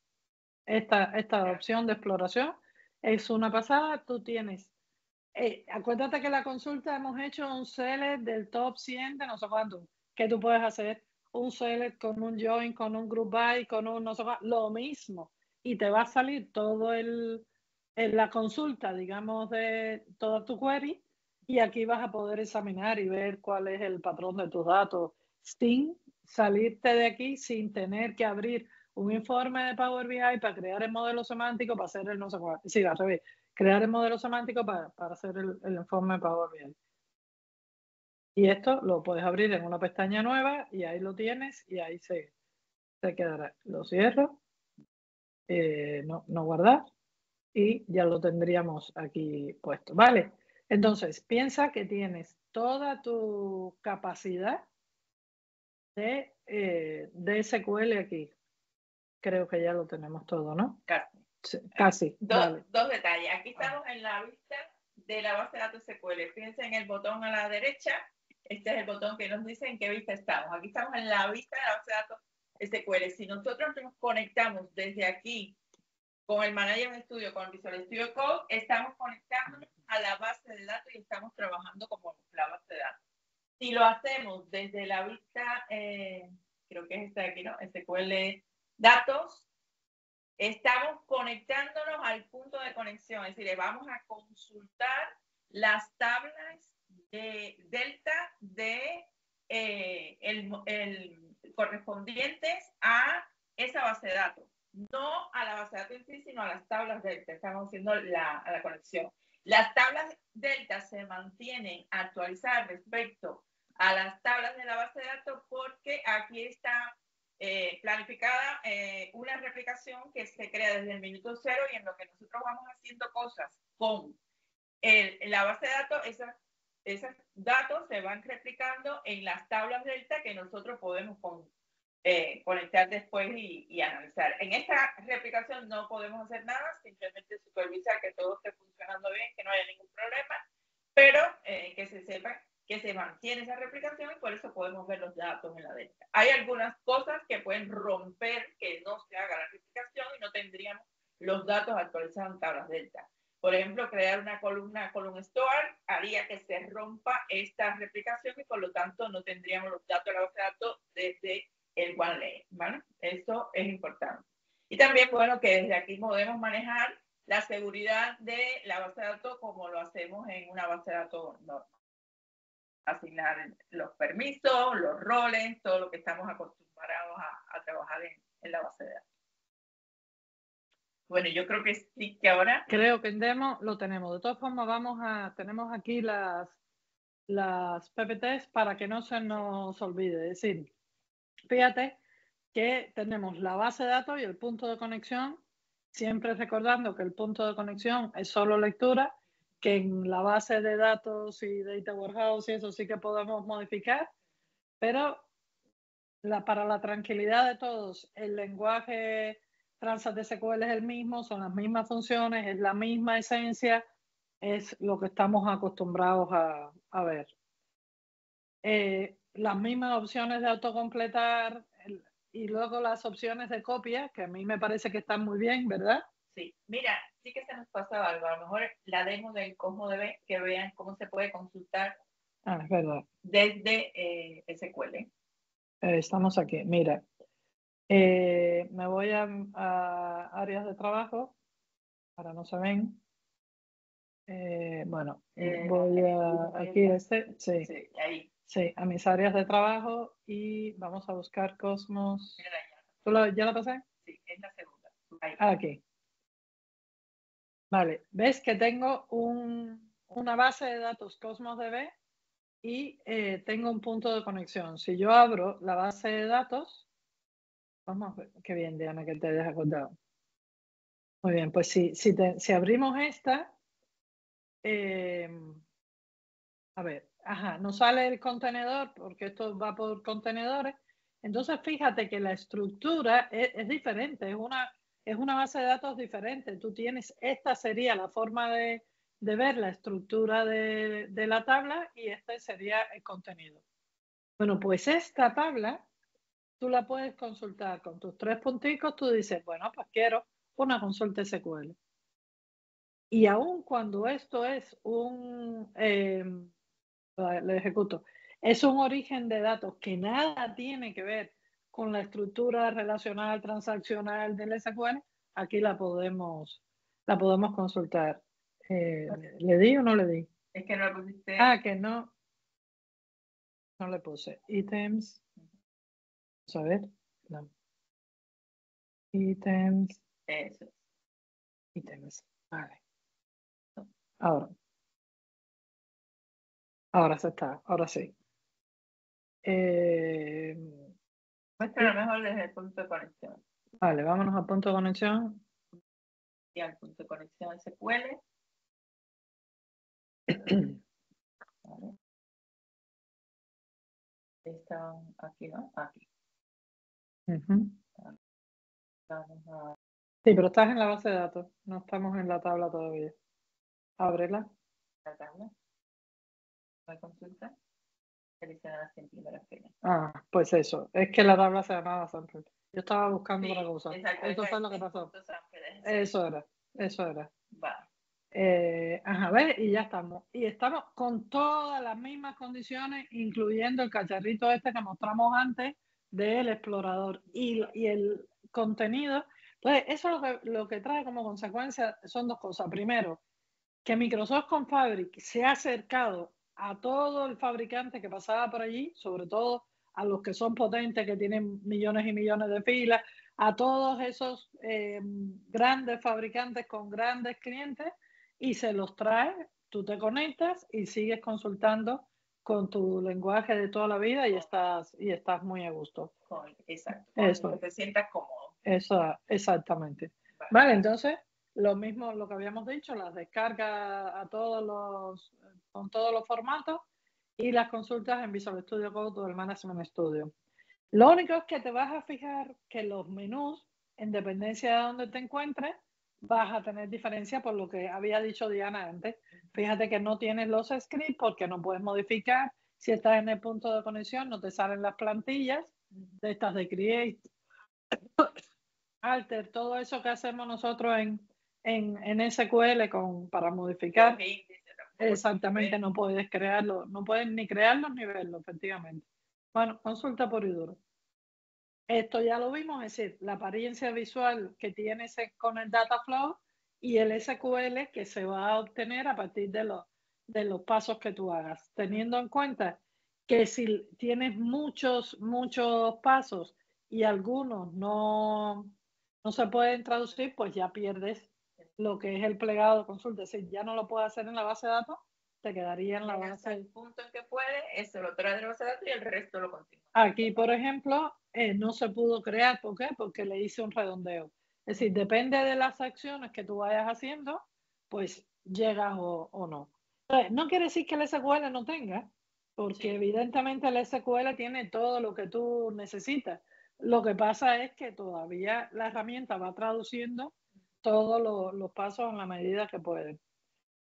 Esta opción de exploración es una pasada. Tú tienes, acuérdate que la consulta hemos hecho un select del top 100 de no sé cuánto, que tú puedes hacer un select con un join, con un group by, con un no sé cuánto, lo mismo, y te va a salir todo en la consulta, digamos, de toda tu query, y aquí vas a poder examinar y ver cuál es el patrón de tus datos sin salirte de aquí, sin tener que abrir un informe de Power BI para crear el modelo semántico, para hacer el no sé cuánto. Sí, al revés, crear el modelo semántico para hacer el informe de Power BI. Y esto lo puedes abrir en una pestaña nueva y ahí lo tienes y ahí se quedará. Lo cierro, no guardar, y ya lo tendríamos aquí puesto. Vale, entonces piensa que tienes toda tu capacidad de SQL aquí. Creo que ya lo tenemos todo, ¿no? Casi. Sí, casi. Vale. Dos detalles. Aquí estamos en la vista de la base de datos SQL. Fíjense en el botón a la derecha. Este es el botón que nos dice en qué vista estamos. Aquí estamos en la vista de la base de datos SQL. Si nosotros nos conectamos desde aquí con el Management Studio, con Visual Studio Code, estamos conectándonos a la base de datos y estamos trabajando como la base de datos. Si lo hacemos desde la vista, creo que es esta de aquí, ¿no? SQL Datos, estamos conectándonos al punto de conexión, es decir, vamos a consultar las tablas de delta de correspondientes a esa base de datos, no a la base de datos en sí, sino a las tablas delta. Estamos haciendo la conexión. Las tablas delta se mantienen actualizadas respecto a las tablas de la base de datos porque aquí está planificada una replicación que se crea desde el minuto cero, y en lo que nosotros vamos haciendo cosas con la base de datos, esos datos se van replicando en las tablas delta que nosotros podemos conectar después y analizar. En esta replicación no podemos hacer nada, simplemente supervisar que todo esté funcionando bien, que no haya ningún problema, pero que se sepa que se mantiene esa replicación, y por eso podemos ver los datos en la delta. Hay algunas cosas que pueden romper que no se haga la replicación y no tendríamos los datos actualizados en tablas delta. Por ejemplo, crear una columna store haría que se rompa esta replicación y por lo tanto no tendríamos los datos de la base de datos desde el OneLayer, ¿vale? Eso es importante. Y también, bueno, que desde aquí podemos manejar la seguridad de la base de datos como lo hacemos en una base de datos normal. Asignar los permisos, los roles, todo lo que estamos acostumbrados a trabajar en la base de datos. Bueno, yo creo que sí, que ahora... Creo que en demo lo tenemos. De todas formas, tenemos aquí las PPTs para que no se nos olvide. Es decir, fíjate que tenemos la base de datos y el punto de conexión, siempre recordando que el punto de conexión es solo lectura, que en la base de datos y Data Warehouse y eso sí que podemos modificar, pero para la tranquilidad de todos, el lenguaje Transact SQL es el mismo, son las mismas funciones, es la misma esencia, es lo que estamos acostumbrados a ver. Las mismas opciones de autocompletar y luego las opciones de copia, que a mí me parece que están muy bien, ¿verdad? Sí, mira, sí que se nos pasaba algo. A lo mejor la demo del CosmoDB, que vean cómo se puede consultar es verdad. Desde SQL. Estamos aquí, mira. Me voy a áreas de trabajo, ahora no se ven. Bueno, voy aquí, sí, ahí. Sí, a mis áreas de trabajo y vamos a buscar Cosmos. Mira, ¿Ya la pasé? Sí, es la segunda. Ahí. Aquí. Vale, ves que tengo una base de datos Cosmos DB y tengo un punto de conexión. Si yo abro la base de datos, vamos a ver, qué bien, Diana, que te hayas acordado. Muy bien, pues si abrimos esta, a ver, nos sale el contenedor porque esto va por contenedores. Entonces, fíjate que la estructura es diferente, es una base de datos diferente. Tú tienes, esta sería la forma de ver la estructura de la tabla y este sería el contenido. Bueno, pues esta tabla tú la puedes consultar con tus 3 punticos. Tú dices, bueno, pues quiero una consulta SQL. Y aun cuando esto es lo ejecuto, es un origen de datos que nada tiene que ver con la estructura relacional transaccional del SQL, aquí la podemos consultar. ¿Le di o no le di? Es que no le pusiste. Que no le puse. Items. Vamos a ver. No. Items. Eso. Items. Vale. Ahora se está. Ahora sí. Muestra lo mejor desde el punto de conexión. Vale, vámonos al punto de conexión. Y al punto de conexión SQL. Vale. Están aquí, ¿no? Aquí. Vamos a... Sí, pero estás en la base de datos. No estamos en la tabla todavía. Ábrela. la tabla. Voy a consultar. Selecciona las 100 primeras filas. Pues eso. Es que la tabla se llamaba sample. Yo estaba buscando otra cosa. Exacto. Eso fue lo que pasó. Eso era. Va. ¿Ves? Y ya estamos. Y estamos con todas las mismas condiciones, incluyendo el cacharrito este que mostramos antes del explorador y el contenido. Entonces, eso lo que trae como consecuencia son 2 cosas. Primero, que Microsoft con Fabric se ha acercado a todo el fabricante que pasaba por allí, sobre todo a los que son potentes, que tienen millones y millones de filas, a todos esos grandes fabricantes con grandes clientes, y se los trae. Tú te conectas y sigues consultando con tu lenguaje de toda la vida y estás muy a gusto. Exacto. Eso. Que te sientas cómodo. Eso, exactamente. Vale, entonces, lo mismo, lo que habíamos dicho, las descargas con todos los formatos y las consultas en Visual Studio Code o el Management Studio. Lo único es que te vas a fijar que los menús, en dependencia de donde te encuentres, vas a tener diferencia por lo que había dicho Diana antes. Fíjate que no tienes los scripts porque no puedes modificar. Si estás en el punto de conexión, no te salen las plantillas de estas de Create, Alter, todo eso que hacemos nosotros en SQL para modificar. Exactamente, no puedes crearlo, no puedes ni crearlos ni verlos, efectivamente. Bueno, consulta por y duro. Esto ya lo vimos, es decir, la apariencia visual que tienes con el Dataflow y el SQL que se va a obtener a partir de los pasos que tú hagas, teniendo en cuenta que si tienes muchos pasos y algunos no se pueden traducir, pues ya pierdes lo que es el plegado de consulta. Es decir, ya no lo puedes hacer en la base de datos, te quedaría en la base. El punto en que puede, eso lo trae de la base de datos y el resto lo continúa. Aquí, por ejemplo, no se pudo crear. ¿Por qué? Porque le hice un redondeo. Es decir, depende de las acciones que tú vayas haciendo, pues llegas o no. Entonces, no quiere decir que el SQL no tenga, porque evidentemente el SQL tiene todo lo que tú necesitas. Lo que pasa es que todavía la herramienta va traduciendo todos los pasos en la medida que puede.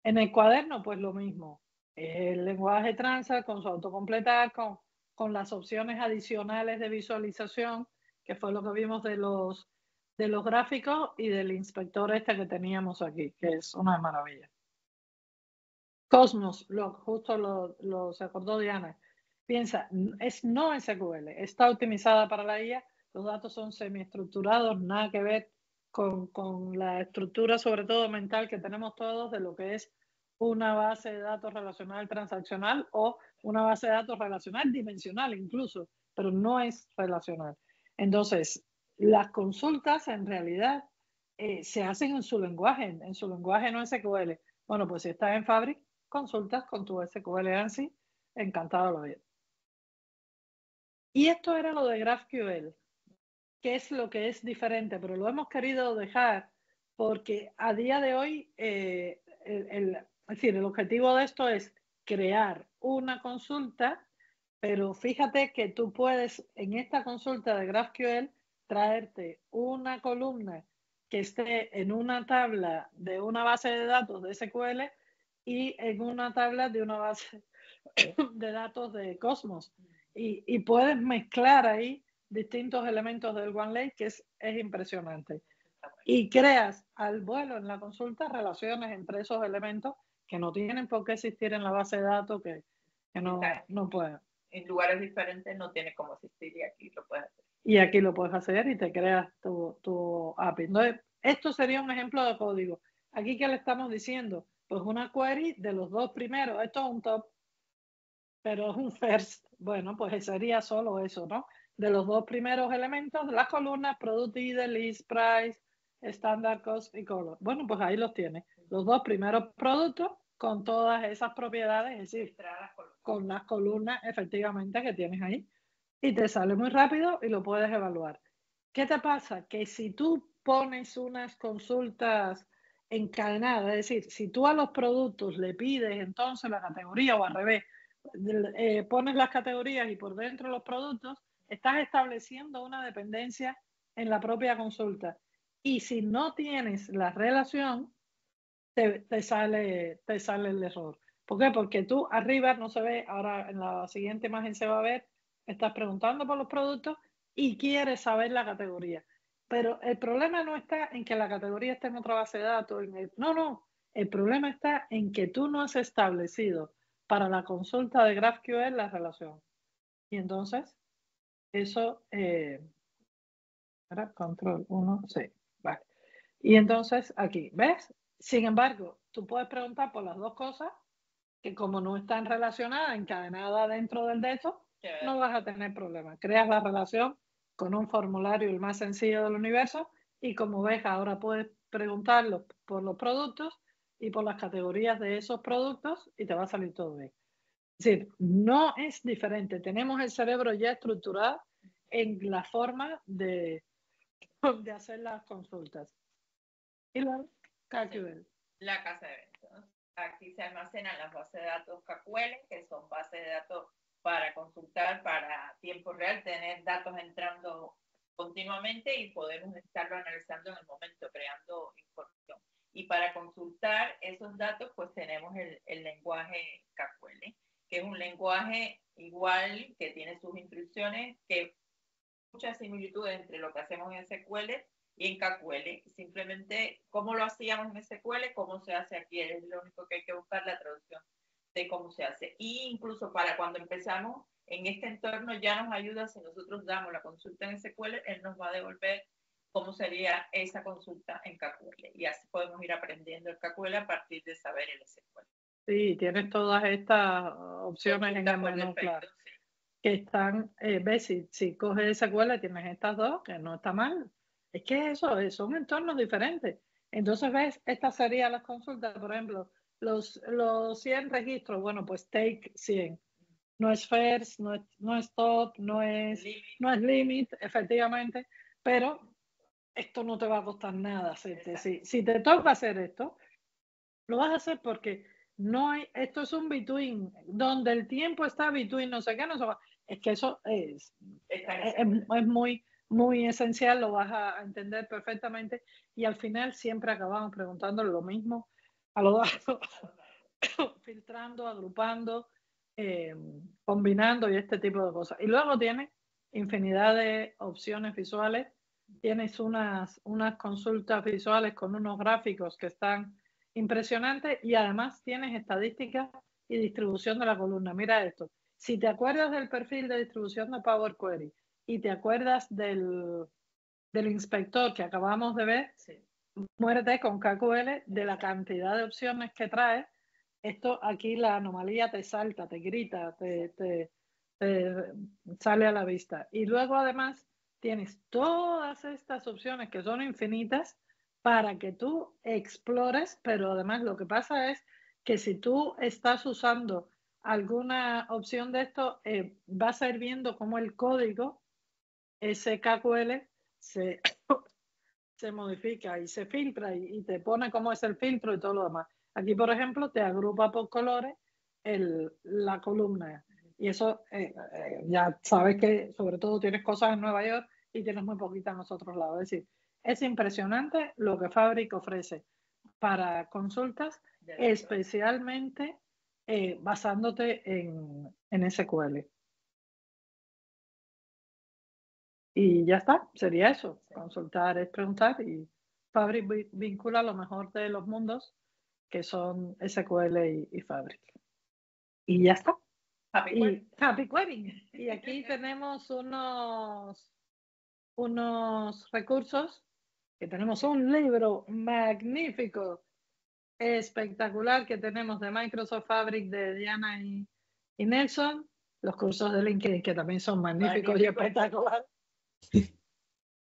En el cuaderno, pues lo mismo. El lenguaje Transa con su autocompletar, con las opciones adicionales de visualización, que fue lo que vimos de los gráficos y del inspector este que teníamos aquí, que es una maravilla. Cosmos, justo se acordó Diana. Piensa, es no SQL, está optimizada para la IA, los datos son semiestructurados, nada que ver con la estructura, sobre todo mental, que tenemos todos de lo que es una base de datos relacional transaccional o una base de datos relacional dimensional incluso, pero no es relacional. Entonces, las consultas en realidad se hacen en su lenguaje no SQL. Bueno, pues si estás en Fabric, consultas con tu SQL ANSI, encantado lo vida. Y esto era lo de GraphQL, que es lo que es diferente, pero lo hemos querido dejar porque a día de hoy, es decir, el objetivo de esto es crear una consulta, pero fíjate que tú puedes en esta consulta de GraphQL traerte una columna que esté en una tabla de una base de datos de SQL y en una tabla de una base de datos de Cosmos. Y puedes mezclar ahí distintos elementos del OneLake, que es impresionante. Y creas al vuelo en la consulta relaciones entre esos elementos que no tienen por qué existir en la base de datos, que no pueden. En lugares diferentes no tiene cómo existir y aquí lo puedes hacer. Y aquí lo puedes hacer y te creas tu API. Entonces, esto sería un ejemplo de código. Aquí, ¿qué le estamos diciendo? Pues una query de los dos primeros. Esto es un top, pero es un first. Bueno, pues sería solo eso, ¿no? De los dos primeros elementos de las columnas, product ID, list price, standard cost y color. Bueno, pues ahí los tienes. Los dos primeros productos con todas esas propiedades, es decir, con las columnas efectivamente que tienes ahí. Y te sale muy rápido y lo puedes evaluar. ¿Qué te pasa? Que si tú pones unas consultas encadenadas, es decir, si tú a los productos le pides entonces la categoría o al revés, pones las categorías y por dentro los productos, estás estableciendo una dependencia en la propia consulta. Y si no tienes la relación, te sale el error. ¿Por qué? Porque tú arriba no se ve, ahora en la siguiente imagen se va a ver, estás preguntando por los productos y quieres saber la categoría. Pero el problema no está en que la categoría esté en otra base de datos. No. El problema está en que tú no has establecido para la consulta de GraphQL la relación. Y entonces, eso, control 1, sí, vale. Y entonces aquí, ¿ves? Sin embargo, tú puedes preguntar por las dos cosas que como no están relacionadas, encadenadas dentro del dato, no vas a tener problema. Creas la relación con un formulario el más sencillo del universo y como ves ahora puedes preguntarlo por los productos y por las categorías de esos productos y te va a salir todo bien. Es decir, no es diferente. Tenemos el cerebro ya estructurado en la forma de hacer las consultas. Y luego, KQL. La casa de eventos. Aquí se almacenan las bases de datos KQL, que son bases de datos para consultar para tiempo real, tener datos entrando continuamente y podemos estarlo analizando en el momento, creando información. Y para consultar esos datos, pues tenemos el lenguaje KQL, que es un lenguaje igual, que tiene sus instrucciones, que muchas similitudes entre lo que hacemos en SQL y en KQL. Simplemente cómo lo hacíamos en SQL, cómo se hace aquí, es lo único que hay que buscar, la traducción de cómo se hace. Y incluso para cuando empezamos en este entorno ya nos ayuda, si nosotros damos la consulta en SQL, él nos va a devolver cómo sería esa consulta en KQL. Y así podemos ir aprendiendo el KQL a partir de saber el SQL. Sí, tienes todas estas opciones en el menú, claro. Sí. Que están, ves, si coges SQL tienes estas dos, que no está mal. Es que eso, son entornos diferentes. Entonces, ves, estas serían las consultas, por ejemplo, los 100 registros, bueno, pues take 100. No es first, no es top, no es limit, efectivamente, pero esto no te va a costar nada. Si te toca hacer esto, lo vas a hacer porque no hay, esto es un between, donde el tiempo está between, no sé qué, no sé qué. Es que eso es muy, muy esencial, lo vas a entender perfectamente y al final siempre acabamos preguntándole lo mismo a los datos, filtrando, agrupando, combinando y este tipo de cosas. Y luego tienes infinidad de opciones visuales, tienes unas consultas visuales con unos gráficos que están impresionantes y además tienes estadísticas y distribución de la columna. Mira esto. Si te acuerdas del perfil de distribución de Power Query y te acuerdas del inspector que acabamos de ver, sí, muérete con KQL de la cantidad de opciones que trae. Esto aquí la anomalía te salta, te grita, te sale a la vista. Y luego además tienes todas estas opciones que son infinitas para que tú explores, pero además lo que pasa es que si tú estás usando alguna opción de esto, vas a ir viendo cómo el código SKQL se, se modifica y se filtra y te pone cómo es el filtro y todo lo demás. Aquí, por ejemplo, te agrupa por colores la columna. Y eso ya sabes que sobre todo tienes cosas en Nueva York y tienes muy poquitas en los otros lados. Es decir, es impresionante lo que Fabric ofrece para consultas, especialmente basándote en SQL. Y ya está, sería eso. Consultar es preguntar y Fabric vincula lo mejor de los mundos, que son SQL y Fabric. Y ya está. Happy Webbing. Y aquí tenemos unos recursos, que tenemos un libro magnífico, espectacular, que tenemos de Microsoft Fabric de Diana y Nelson, los cursos de LinkedIn, que también son magníficos y espectaculares.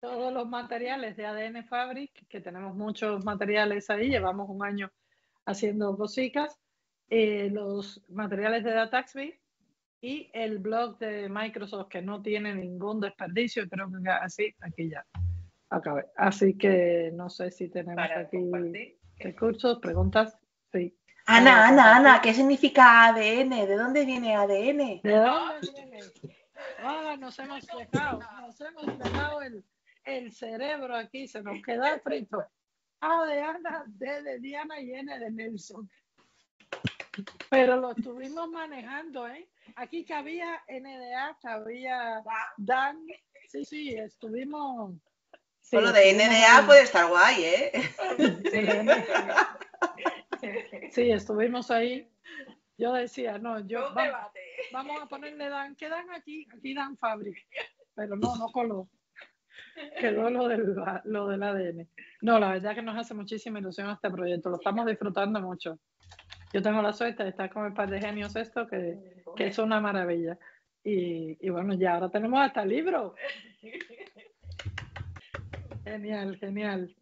Todos los materiales de ADN Fabric, que tenemos muchos materiales ahí, llevamos un año haciendo cositas, los materiales de Dataxby y el blog de Microsoft, que no tiene ningún desperdicio, creo que así, aquí ya acabé. Así que no sé si tenemos Para aquí compartir. recursos, preguntas. Sí. Ana, ¿qué significa ADN? ¿De dónde viene ADN? ¿De dónde viene? Nos hemos dejado el cerebro aquí, se nos queda frito. A de Ana, D de Diana y N de Nelson. Pero lo estuvimos manejando, ¿eh? Aquí cabía NDA, cabía Dan. Sí, estuvimos. Sí, Bueno, de NDA ahí. Puede estar guay, ¿eh? Sí, estuvimos ahí. Yo decía, no, vamos a ponerle Dan. ¿Qué Dan aquí? Aquí Dan Fabric. Pero no coló. Quedó lo del ADN. No, la verdad que nos hace muchísima ilusión este proyecto. Lo estamos disfrutando mucho. Yo tengo la suerte de estar con el par de genios esto, que es una maravilla. Y bueno, ya ahora tenemos hasta el libro. Genial.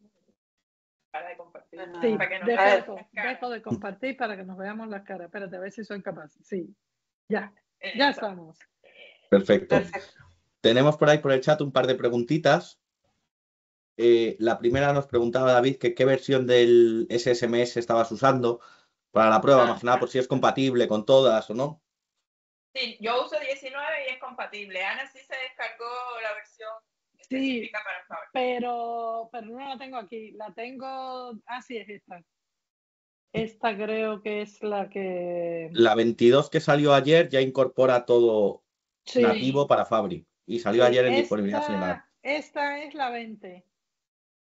Para de compartir. Sí, para que nos dejo de compartir para que nos veamos las caras. Espérate, a ver si soy capaz. Sí, ya estamos. Perfecto. Tenemos por ahí por el chat un par de preguntitas. La primera nos preguntaba David que qué versión del SSMS estabas usando para la prueba, más nada por si es compatible con todas o no. Sí, yo uso 19 y es compatible. Ana sí se descargó la versión específica para Fabric. Pero no la tengo aquí. La tengo... sí, es esta. Esta creo que es la que... La 22 que salió ayer ya incorpora todo nativo para Fabric. Y salió ayer en disponibilidad general. Esta es la 20.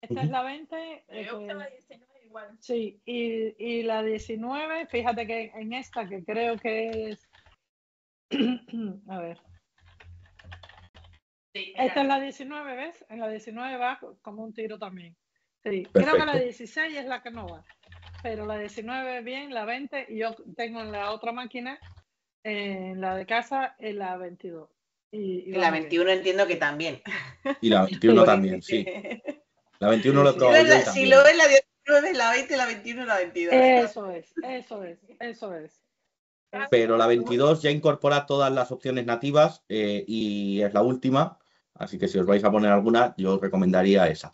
Esta es la 20. Yo uso la 19 igual. Sí, y la 19, fíjate que en esta que creo que es... A ver. Sí, esta es la 19, ¿ves? En la 19 va como un tiro también. Sí, perfecto. Creo que la 16 es la que no va. Pero la 19 bien, la 20, y yo tengo en la otra máquina, en la de casa, en la 22. Y la 21 bien. Entiendo que también. Y la 21 también, sí. La 21 lo he probado yo y también. Si lo ves la 19, la 20, la 21, la 22. Eso es. Pero la 22 ya incorpora todas las opciones nativas y es la última. Así que si os vais a poner alguna, yo os recomendaría esa.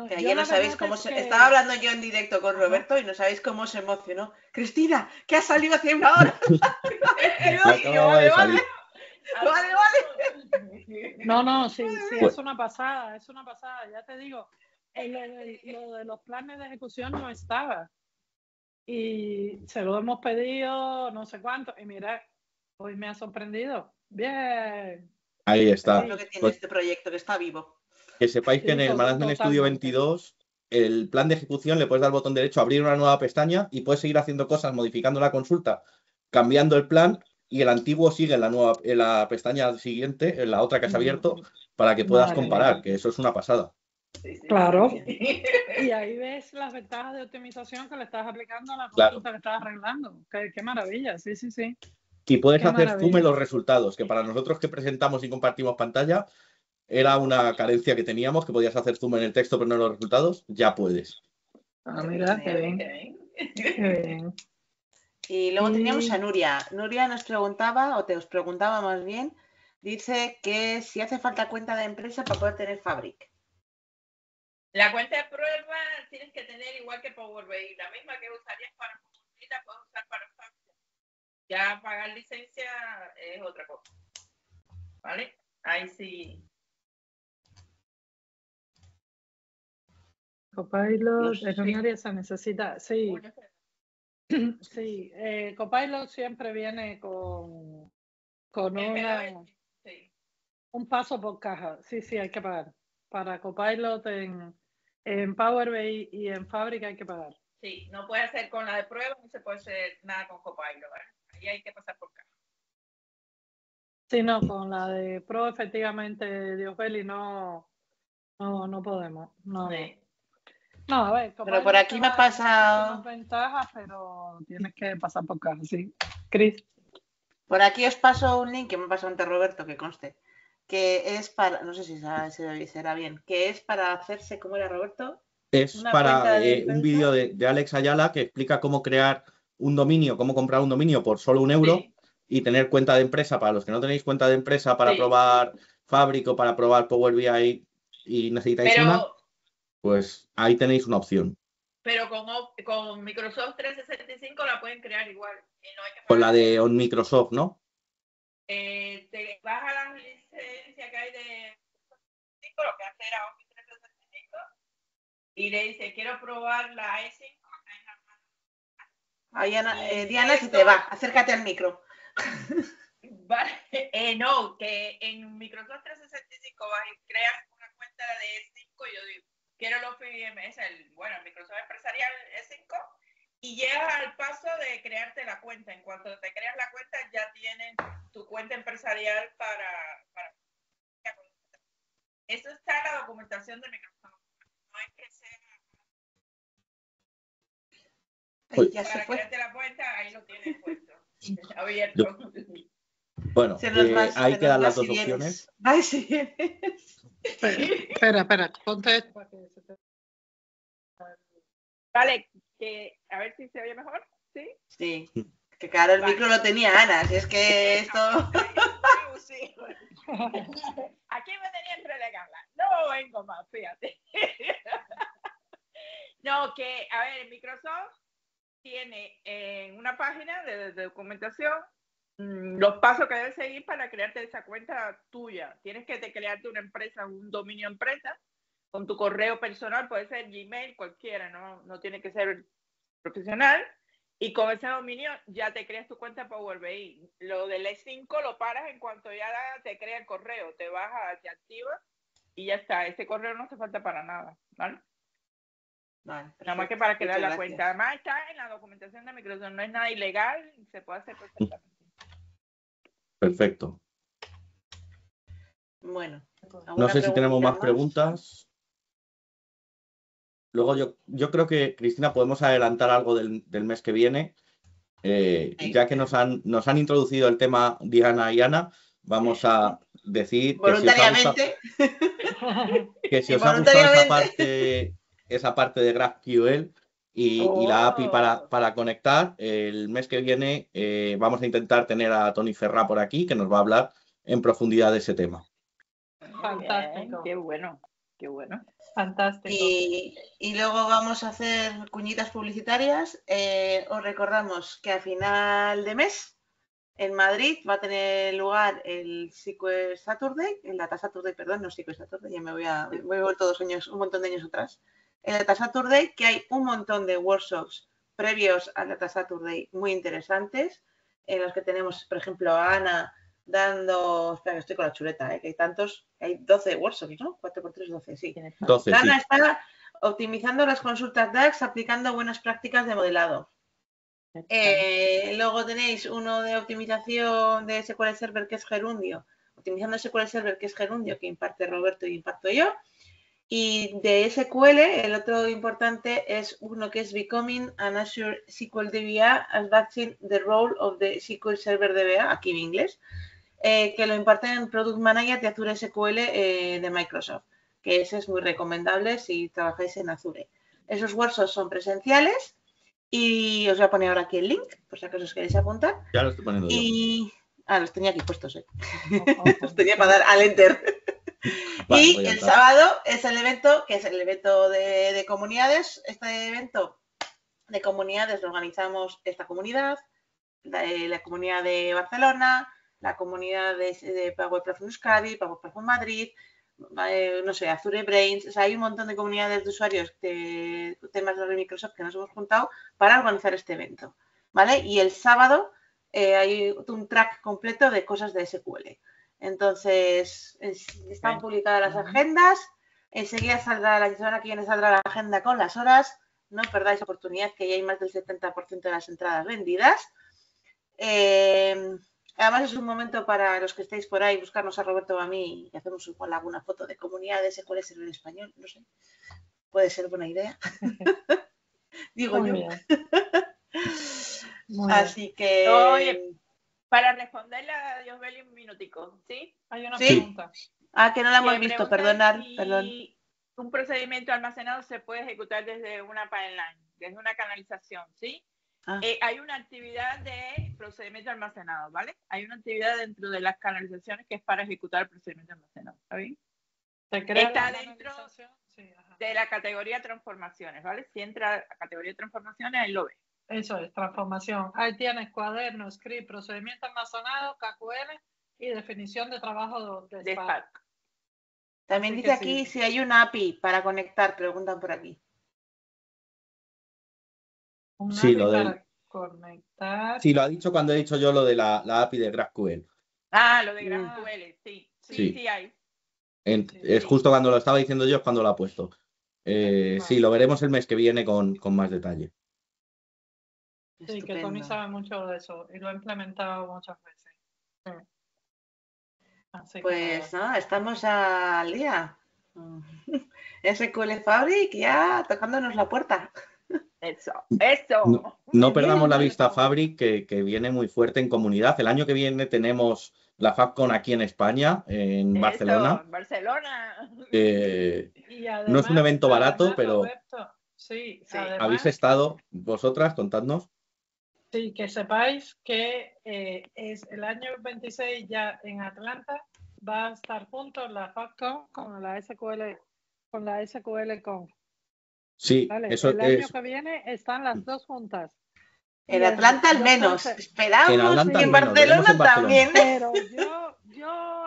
Que ayer no sabéis cómo se... Estaba hablando yo en directo con Roberto y no sabéis cómo se emocionó. Cristina, que ha salido hace una hora. Vale. No, sí, es una pasada, ya te digo. Lo de los planes de ejecución no estaba. Y se lo hemos pedido no sé cuánto. Y mira, hoy me ha sorprendido. Bien. Ahí está. Es lo que tiene este proyecto, que está vivo. Que sepáis que en el Management Studio 22, el plan de ejecución le puedes dar botón derecho, abrir una nueva pestaña y puedes seguir haciendo cosas, modificando la consulta, cambiando el plan y el antiguo sigue en la pestaña siguiente, en la otra que has abierto, para que puedas comparar, que eso es una pasada. Claro. Y ahí ves las ventajas de optimización que le estás aplicando a la consulta que estás arreglando. Qué maravilla, sí. Y puedes hacer zoom en los resultados, que para nosotros que presentamos y compartimos pantalla, era una carencia que teníamos, que podías hacer zoom en el texto pero no en los resultados, ya puedes. Ah, mira, qué bien. Qué bien. Y luego teníamos a Nuria. Nuria nos preguntaba, o te os preguntaba más bien, dice que si hace falta cuenta de empresa para poder tener Fabric. La cuenta de prueba tienes que tener igual que Power BI, la misma que usarías para Power, la puedes usar para Fabric. Ya pagar licencia es otra cosa. ¿Vale? Ahí sí. Copilot, Sí. en un área se necesita, sí. Sí, Copilot siempre viene con Sí. un paso por caja. Sí, hay que pagar. Para Copilot en Power BI y en Fabric hay que pagar. Sí, no puede hacer con la de prueba, no se puede hacer nada con Copilot, ¿vale? Ahí hay que pasar por caja. Sí, no, con la de Pro efectivamente, Diosbeli, no podemos. No. Sí. No, a ver, Pero por aquí me ha pasado. Ventajas, pero tienes que pasar por caja, sí. Cris. Por aquí os paso un link que me pasó ante Roberto, que conste, que es para, no sé si será bien, que es para hacerse, ¿cómo era, Roberto? Es Una para cuenta de un empresa. vídeo de Alex Ayala que explica cómo crear un dominio, cómo comprar un dominio por solo €1 Sí. y tener cuenta de empresa. Para los que no tenéis cuenta de empresa para Sí. probar Fabric o para probar Power BI y necesitáis una, pues ahí tenéis una opción. Pero con Microsoft 365 la pueden crear igual. Y no hay que Con la pagar. de On Microsoft, ¿no? Te vas a las licencias que hay de lo que hace era Office 365 y le dice, quiero probar la E5. Ahí, Diana, se te va, acércate al micro. Vale. No, que en Microsoft 365 vas y creas una cuenta de E5 y yo digo, quiero el Office IMS, el Microsoft Empresarial E5 y llegas al paso de crearte la cuenta. En cuanto te creas la cuenta ya tienes tu cuenta empresarial para eso está en la documentación de Microsoft. No es que sea Ya para se fue. crearte la cuenta, ahí lo tienes puesto, abierto. Bueno, ahí quedan las dos opciones. opciones. Si vienes. Espera, ponte esto para que se te... Vale, que a ver si se oye mejor, ¿sí? Sí, que claro, el micro lo tenía Ana, si es que esto... Aquí me tenía entre la gala. No vengo más, fíjate. No, que, a ver, Microsoft tiene en una página de documentación los pasos que debes seguir para crearte esa cuenta tuya. Tienes que crearte una empresa, un dominio empresa, con tu correo personal, puede ser Gmail, cualquiera, no tiene que ser profesional. Y con ese dominio ya te creas tu cuenta Power BI. Lo del E5 lo paras en cuanto ya te crea el correo, te baja, te activa y ya está. Ese correo no hace falta para nada, ¿vale? Vale, nada más que para crear la cuenta. Además está en la documentación de Microsoft, no es nada ilegal, se puede hacer perfectamente. Perfecto. Bueno. No sé si tenemos más preguntas. Luego yo creo que, Cristina, podemos adelantar algo del mes que viene. Ya que nos han introducido el tema Diana y Ana, vamos a decir voluntariamente que si os ha gustado esa parte de GraphQL y la API para conectar, el mes que viene vamos a intentar tener a Toni Ferrá por aquí, que nos va a hablar en profundidad de ese tema. Fantástico. Qué bueno. Fantástico. Y luego vamos a hacer cuñitas publicitarias. Os recordamos que a final de mes en Madrid va a tener lugar el SQL Saturday, el Data Saturday, perdón, no SQL Saturday, ya me voy a volver todos años, un montón de años atrás. El Data Saturday, que hay un montón de workshops previos al Data Saturday muy interesantes, en los que tenemos, por ejemplo, a Ana dando, espera que estoy con la chuleta, que hay tantos, hay 12 workshops, ¿no? 4 por 3, 12, sí. 12, Ana sí. está optimizando las consultas DAX aplicando buenas prácticas de modelado. Luego tenéis uno de optimización de SQL Server que es Gerundio, optimizando SQL Server que es Gerundio, que imparte Roberto y imparto yo. Y de SQL, el otro importante es uno que es Becoming an Azure SQL DBA, Advancing the Role of the SQL Server DBA, aquí en inglés, que lo imparten en Product Manager de Azure SQL de Microsoft, que ese es muy recomendable si trabajáis en Azure. Esos workshops son presenciales y os voy a poner ahora aquí el link, por si acaso os queréis apuntar. Ya lo estoy poniendo yo. Los tenía aquí puestos, Ojo. Los tenía para dar al enter. Vale, Y pues ya el está. sábado es el evento, que es el evento de comunidades. Este evento de comunidades lo organizamos esta comunidad, la comunidad de Barcelona, la comunidad de Power Platform Euskadi, Power Platform Madrid, no sé, Azure Brains. O sea, hay un montón de comunidades de usuarios de temas de Microsoft que nos hemos juntado para organizar este evento, ¿vale? Y el sábado hay un track completo de cosas de SQL. Entonces, están publicadas las agendas. Enseguida saldrá, la semana que viene saldrá la agenda con las horas. No perdáis oportunidad, que ya hay más del 70% de las entradas vendidas. Además, es un momento para los que estéis por ahí, buscarnos a Roberto o a mí y hacemos igual alguna foto de comunidades, cuál es el español, no sé. Puede ser buena idea. Digo Muy yo. bien. Muy Así que. Oye, para responderle a Diosbeli un minutico, ¿sí? Hay una ¿Sí? pregunta. Que no la hemos Que visto, preguntan perdonad, si perdón. un procedimiento almacenado se puede ejecutar desde una pipeline, desde una canalización, ¿sí? Hay una actividad de procedimiento almacenado, ¿vale? Hay una actividad dentro de las canalizaciones que es para ejecutar el procedimiento almacenado, ¿está bien? Está dentro de la categoría transformaciones, ¿vale? Si entra a categoría de transformaciones, ahí lo ve. Eso es, transformación. Ahí tienes cuaderno, script, procedimiento almacenado, KQL y definición de trabajo de Spark. También Así dice que aquí sí. si hay una API para conectar, preguntan por aquí. Una Sí, API lo para del... conectar. Sí, lo ha dicho cuando he dicho yo lo de la API de GraphQL. Lo de GraphQL, sí. Sí hay. Es justo cuando lo estaba diciendo yo, es cuando lo ha puesto. Vale. Sí, lo veremos el mes que viene con más detalle. Sí, que Tony sabe mucho de eso y lo ha implementado muchas veces. Sí. Así Pues que nada, estamos al día. SQL Fabric ya tocándonos la puerta. Eso. No perdamos la vista Fabric, que viene muy fuerte en comunidad. El año que viene tenemos la FabCon aquí en España, en Barcelona. Barcelona. y además, no es un evento barato, pero Roberto, sí, además, habéis estado vosotras, contadnos. Sí, que sepáis que es el año 26 ya en Atlanta, va a estar juntos la FabCon con la SQL Conf. Sí, ¿Vale? eso el año que viene están las dos juntas. En Atlanta al menos. Esperamos en Atlanta que en al menos, veremos en Barcelona Barcelona. también. Pero yo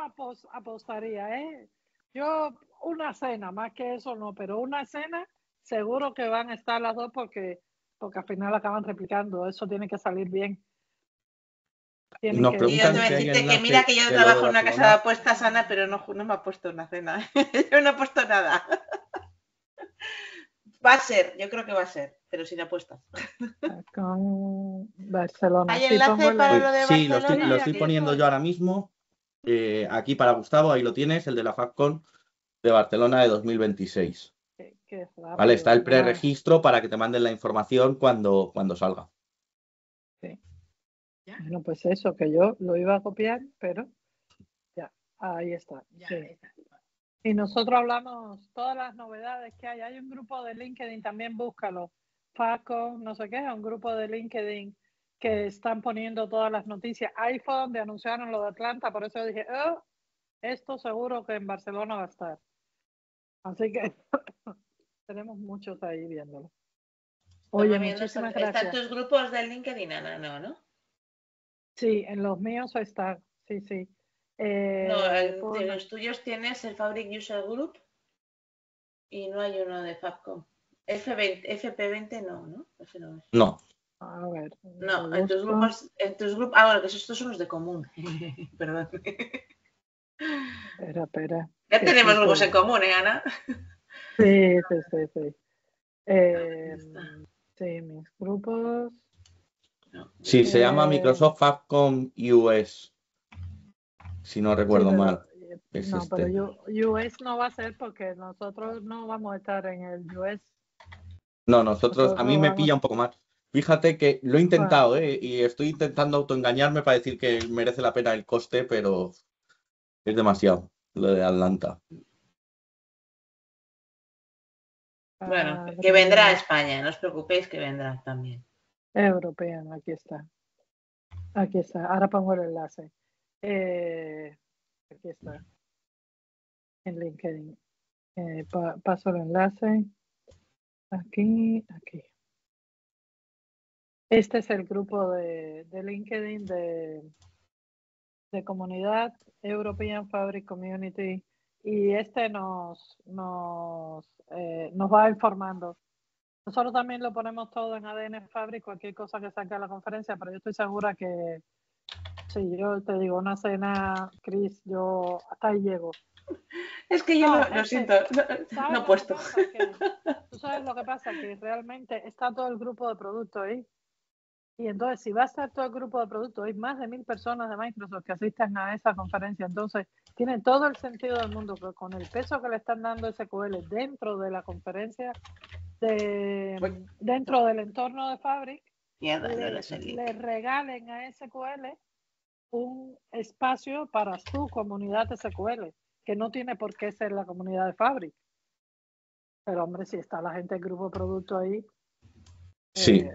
apostaría, yo una cena, más que eso no, pero una cena seguro que van a estar las dos porque al final acaban replicando, eso tiene que salir bien. Nos preguntan Y yo si hay decirte que enlace mira que yo de lo de trabajo en una casa de Barcelona. apuestas, Ana, pero no me ha puesto una cena. Yo no he puesto nada. Va a ser, yo creo que va a ser, pero sin apuestas. Con Barcelona. ¿Hay enlace para lo de Sí, Barcelona? lo estoy poniendo yo ahora mismo. Aquí para Gustavo, ahí lo tienes, el de la FabCon de Barcelona de 2026. Qué rápido, Vale, está el ¿verdad? preregistro para que te manden la información cuando salga. Sí. Bueno, pues eso, que yo lo iba a copiar, pero ya, ahí está. Sí. Y nosotros hablamos todas las novedades que hay. Hay un grupo de LinkedIn, también búscalo. FabCon, no sé qué, un grupo de LinkedIn que están poniendo todas las noticias. Ahí fue donde anunciaron lo de Atlanta, por eso dije, esto seguro que en Barcelona va a estar. Así que tenemos muchos ahí viéndolo. Oye, muchísimas gracias. ¿Están tus grupos de LinkedIn, Ana? ¿No? Sí, en los míos está, sí. En los tuyos tienes el Fabric User Group y no hay uno de FabCon. FP20 no, ese no es. No. A ver. No, en tus grupos, bueno, que estos son los de común. Perdón. Espera. Ya tenemos grupos en común, Ana? Sí. Sí, mis grupos. Sí, se llama Microsoft FabCon US, si no recuerdo mal. Pero US no va a ser porque nosotros no vamos a estar en el US. No, nosotros, a mí me pilla un poco más. Fíjate que lo he intentado, y estoy intentando autoengañarme para decir que merece la pena el coste, pero es demasiado lo de Atlanta. Bueno, que vendrá a España, no os preocupéis que vendrá también. European, aquí está. Aquí está. Ahora pongo el enlace. Aquí está. En LinkedIn. Paso el enlace. Aquí. Este es el grupo de LinkedIn de comunidad European Fabric Community, y nos va informando. Nosotros también lo ponemos todo en ADN Fabric, cualquier cosa que saque a la conferencia, pero yo estoy segura que si yo te digo una cena, Chris, yo hasta ahí llego. Es que yo lo siento, no he puesto. Tú sabes lo que pasa, que realmente está todo el grupo de productos ahí. Y entonces, si va a estar todo el grupo de productos, hay más de 1000 personas de Microsoft que asisten a esa conferencia. Entonces, tiene todo el sentido del mundo que con el peso que le están dando SQL dentro de la conferencia, dentro del entorno de Fabric, le regalen a SQL un espacio para su comunidad de SQL, que no tiene por qué ser la comunidad de Fabric. Pero, hombre, si está la gente del grupo de productos ahí. Sí.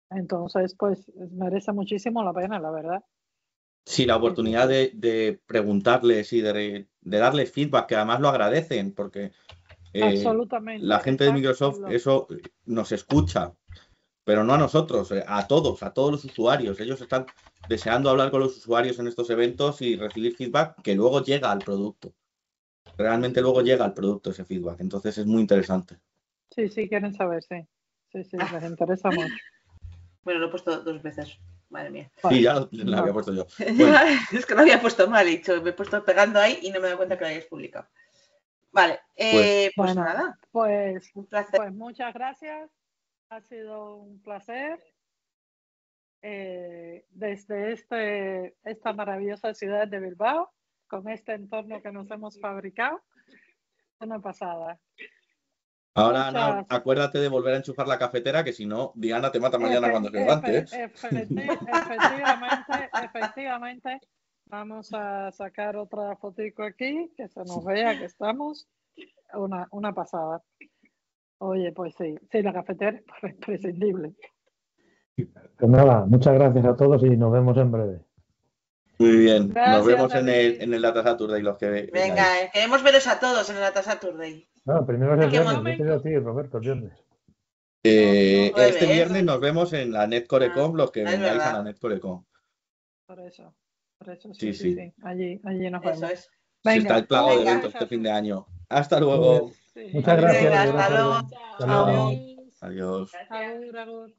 Entonces, pues merece muchísimo la pena, la verdad. Sí, la oportunidad de preguntarles y de darles feedback, que además lo agradecen, porque absolutamente, la gente de Microsoft eso nos escucha, pero no a nosotros, a todos los usuarios. Ellos están deseando hablar con los usuarios en estos eventos y recibir feedback que luego llega al producto. Realmente luego llega al producto ese feedback, entonces es muy interesante. Sí, quieren saber, sí, les interesa mucho. Bueno, lo he puesto 2 veces, madre mía. Sí, ya lo había puesto yo. Bueno. Es que lo había puesto mal, he dicho, me he puesto pegando ahí y no me he dado cuenta que lo habíais publicado. Vale, pues nada. Pues, un placer. Pues muchas gracias, ha sido un placer. Desde esta maravillosa ciudad de Bilbao, con este entorno que nos hemos fabricado, una pasada. Ahora, Ana, acuérdate de volver a enchufar la cafetera, que si no, Diana te mata mañana cuando se levante. Efectivamente, vamos a sacar otra fotico aquí, que se nos vea que estamos. Una pasada. Oye, pues sí, la cafetera es imprescindible. Pues nada, muchas gracias a todos y nos vemos en breve. Muy bien, gracias, nos vemos David. en el Data Saturday, los que venga, queremos veros a todos en el Data Saturday. No, primero es el viernes, yo te digo a ti, Roberto, el viernes. Este viernes nos vemos en la NetCoreCon, los que vengáis a la NetCoreCon. Por eso, sí. Allí nos vemos. Eso es. Venga, está el plago de eventos este fin de año. Hasta luego. Muchas gracias. Venga, hasta luego. Adiós. Agur.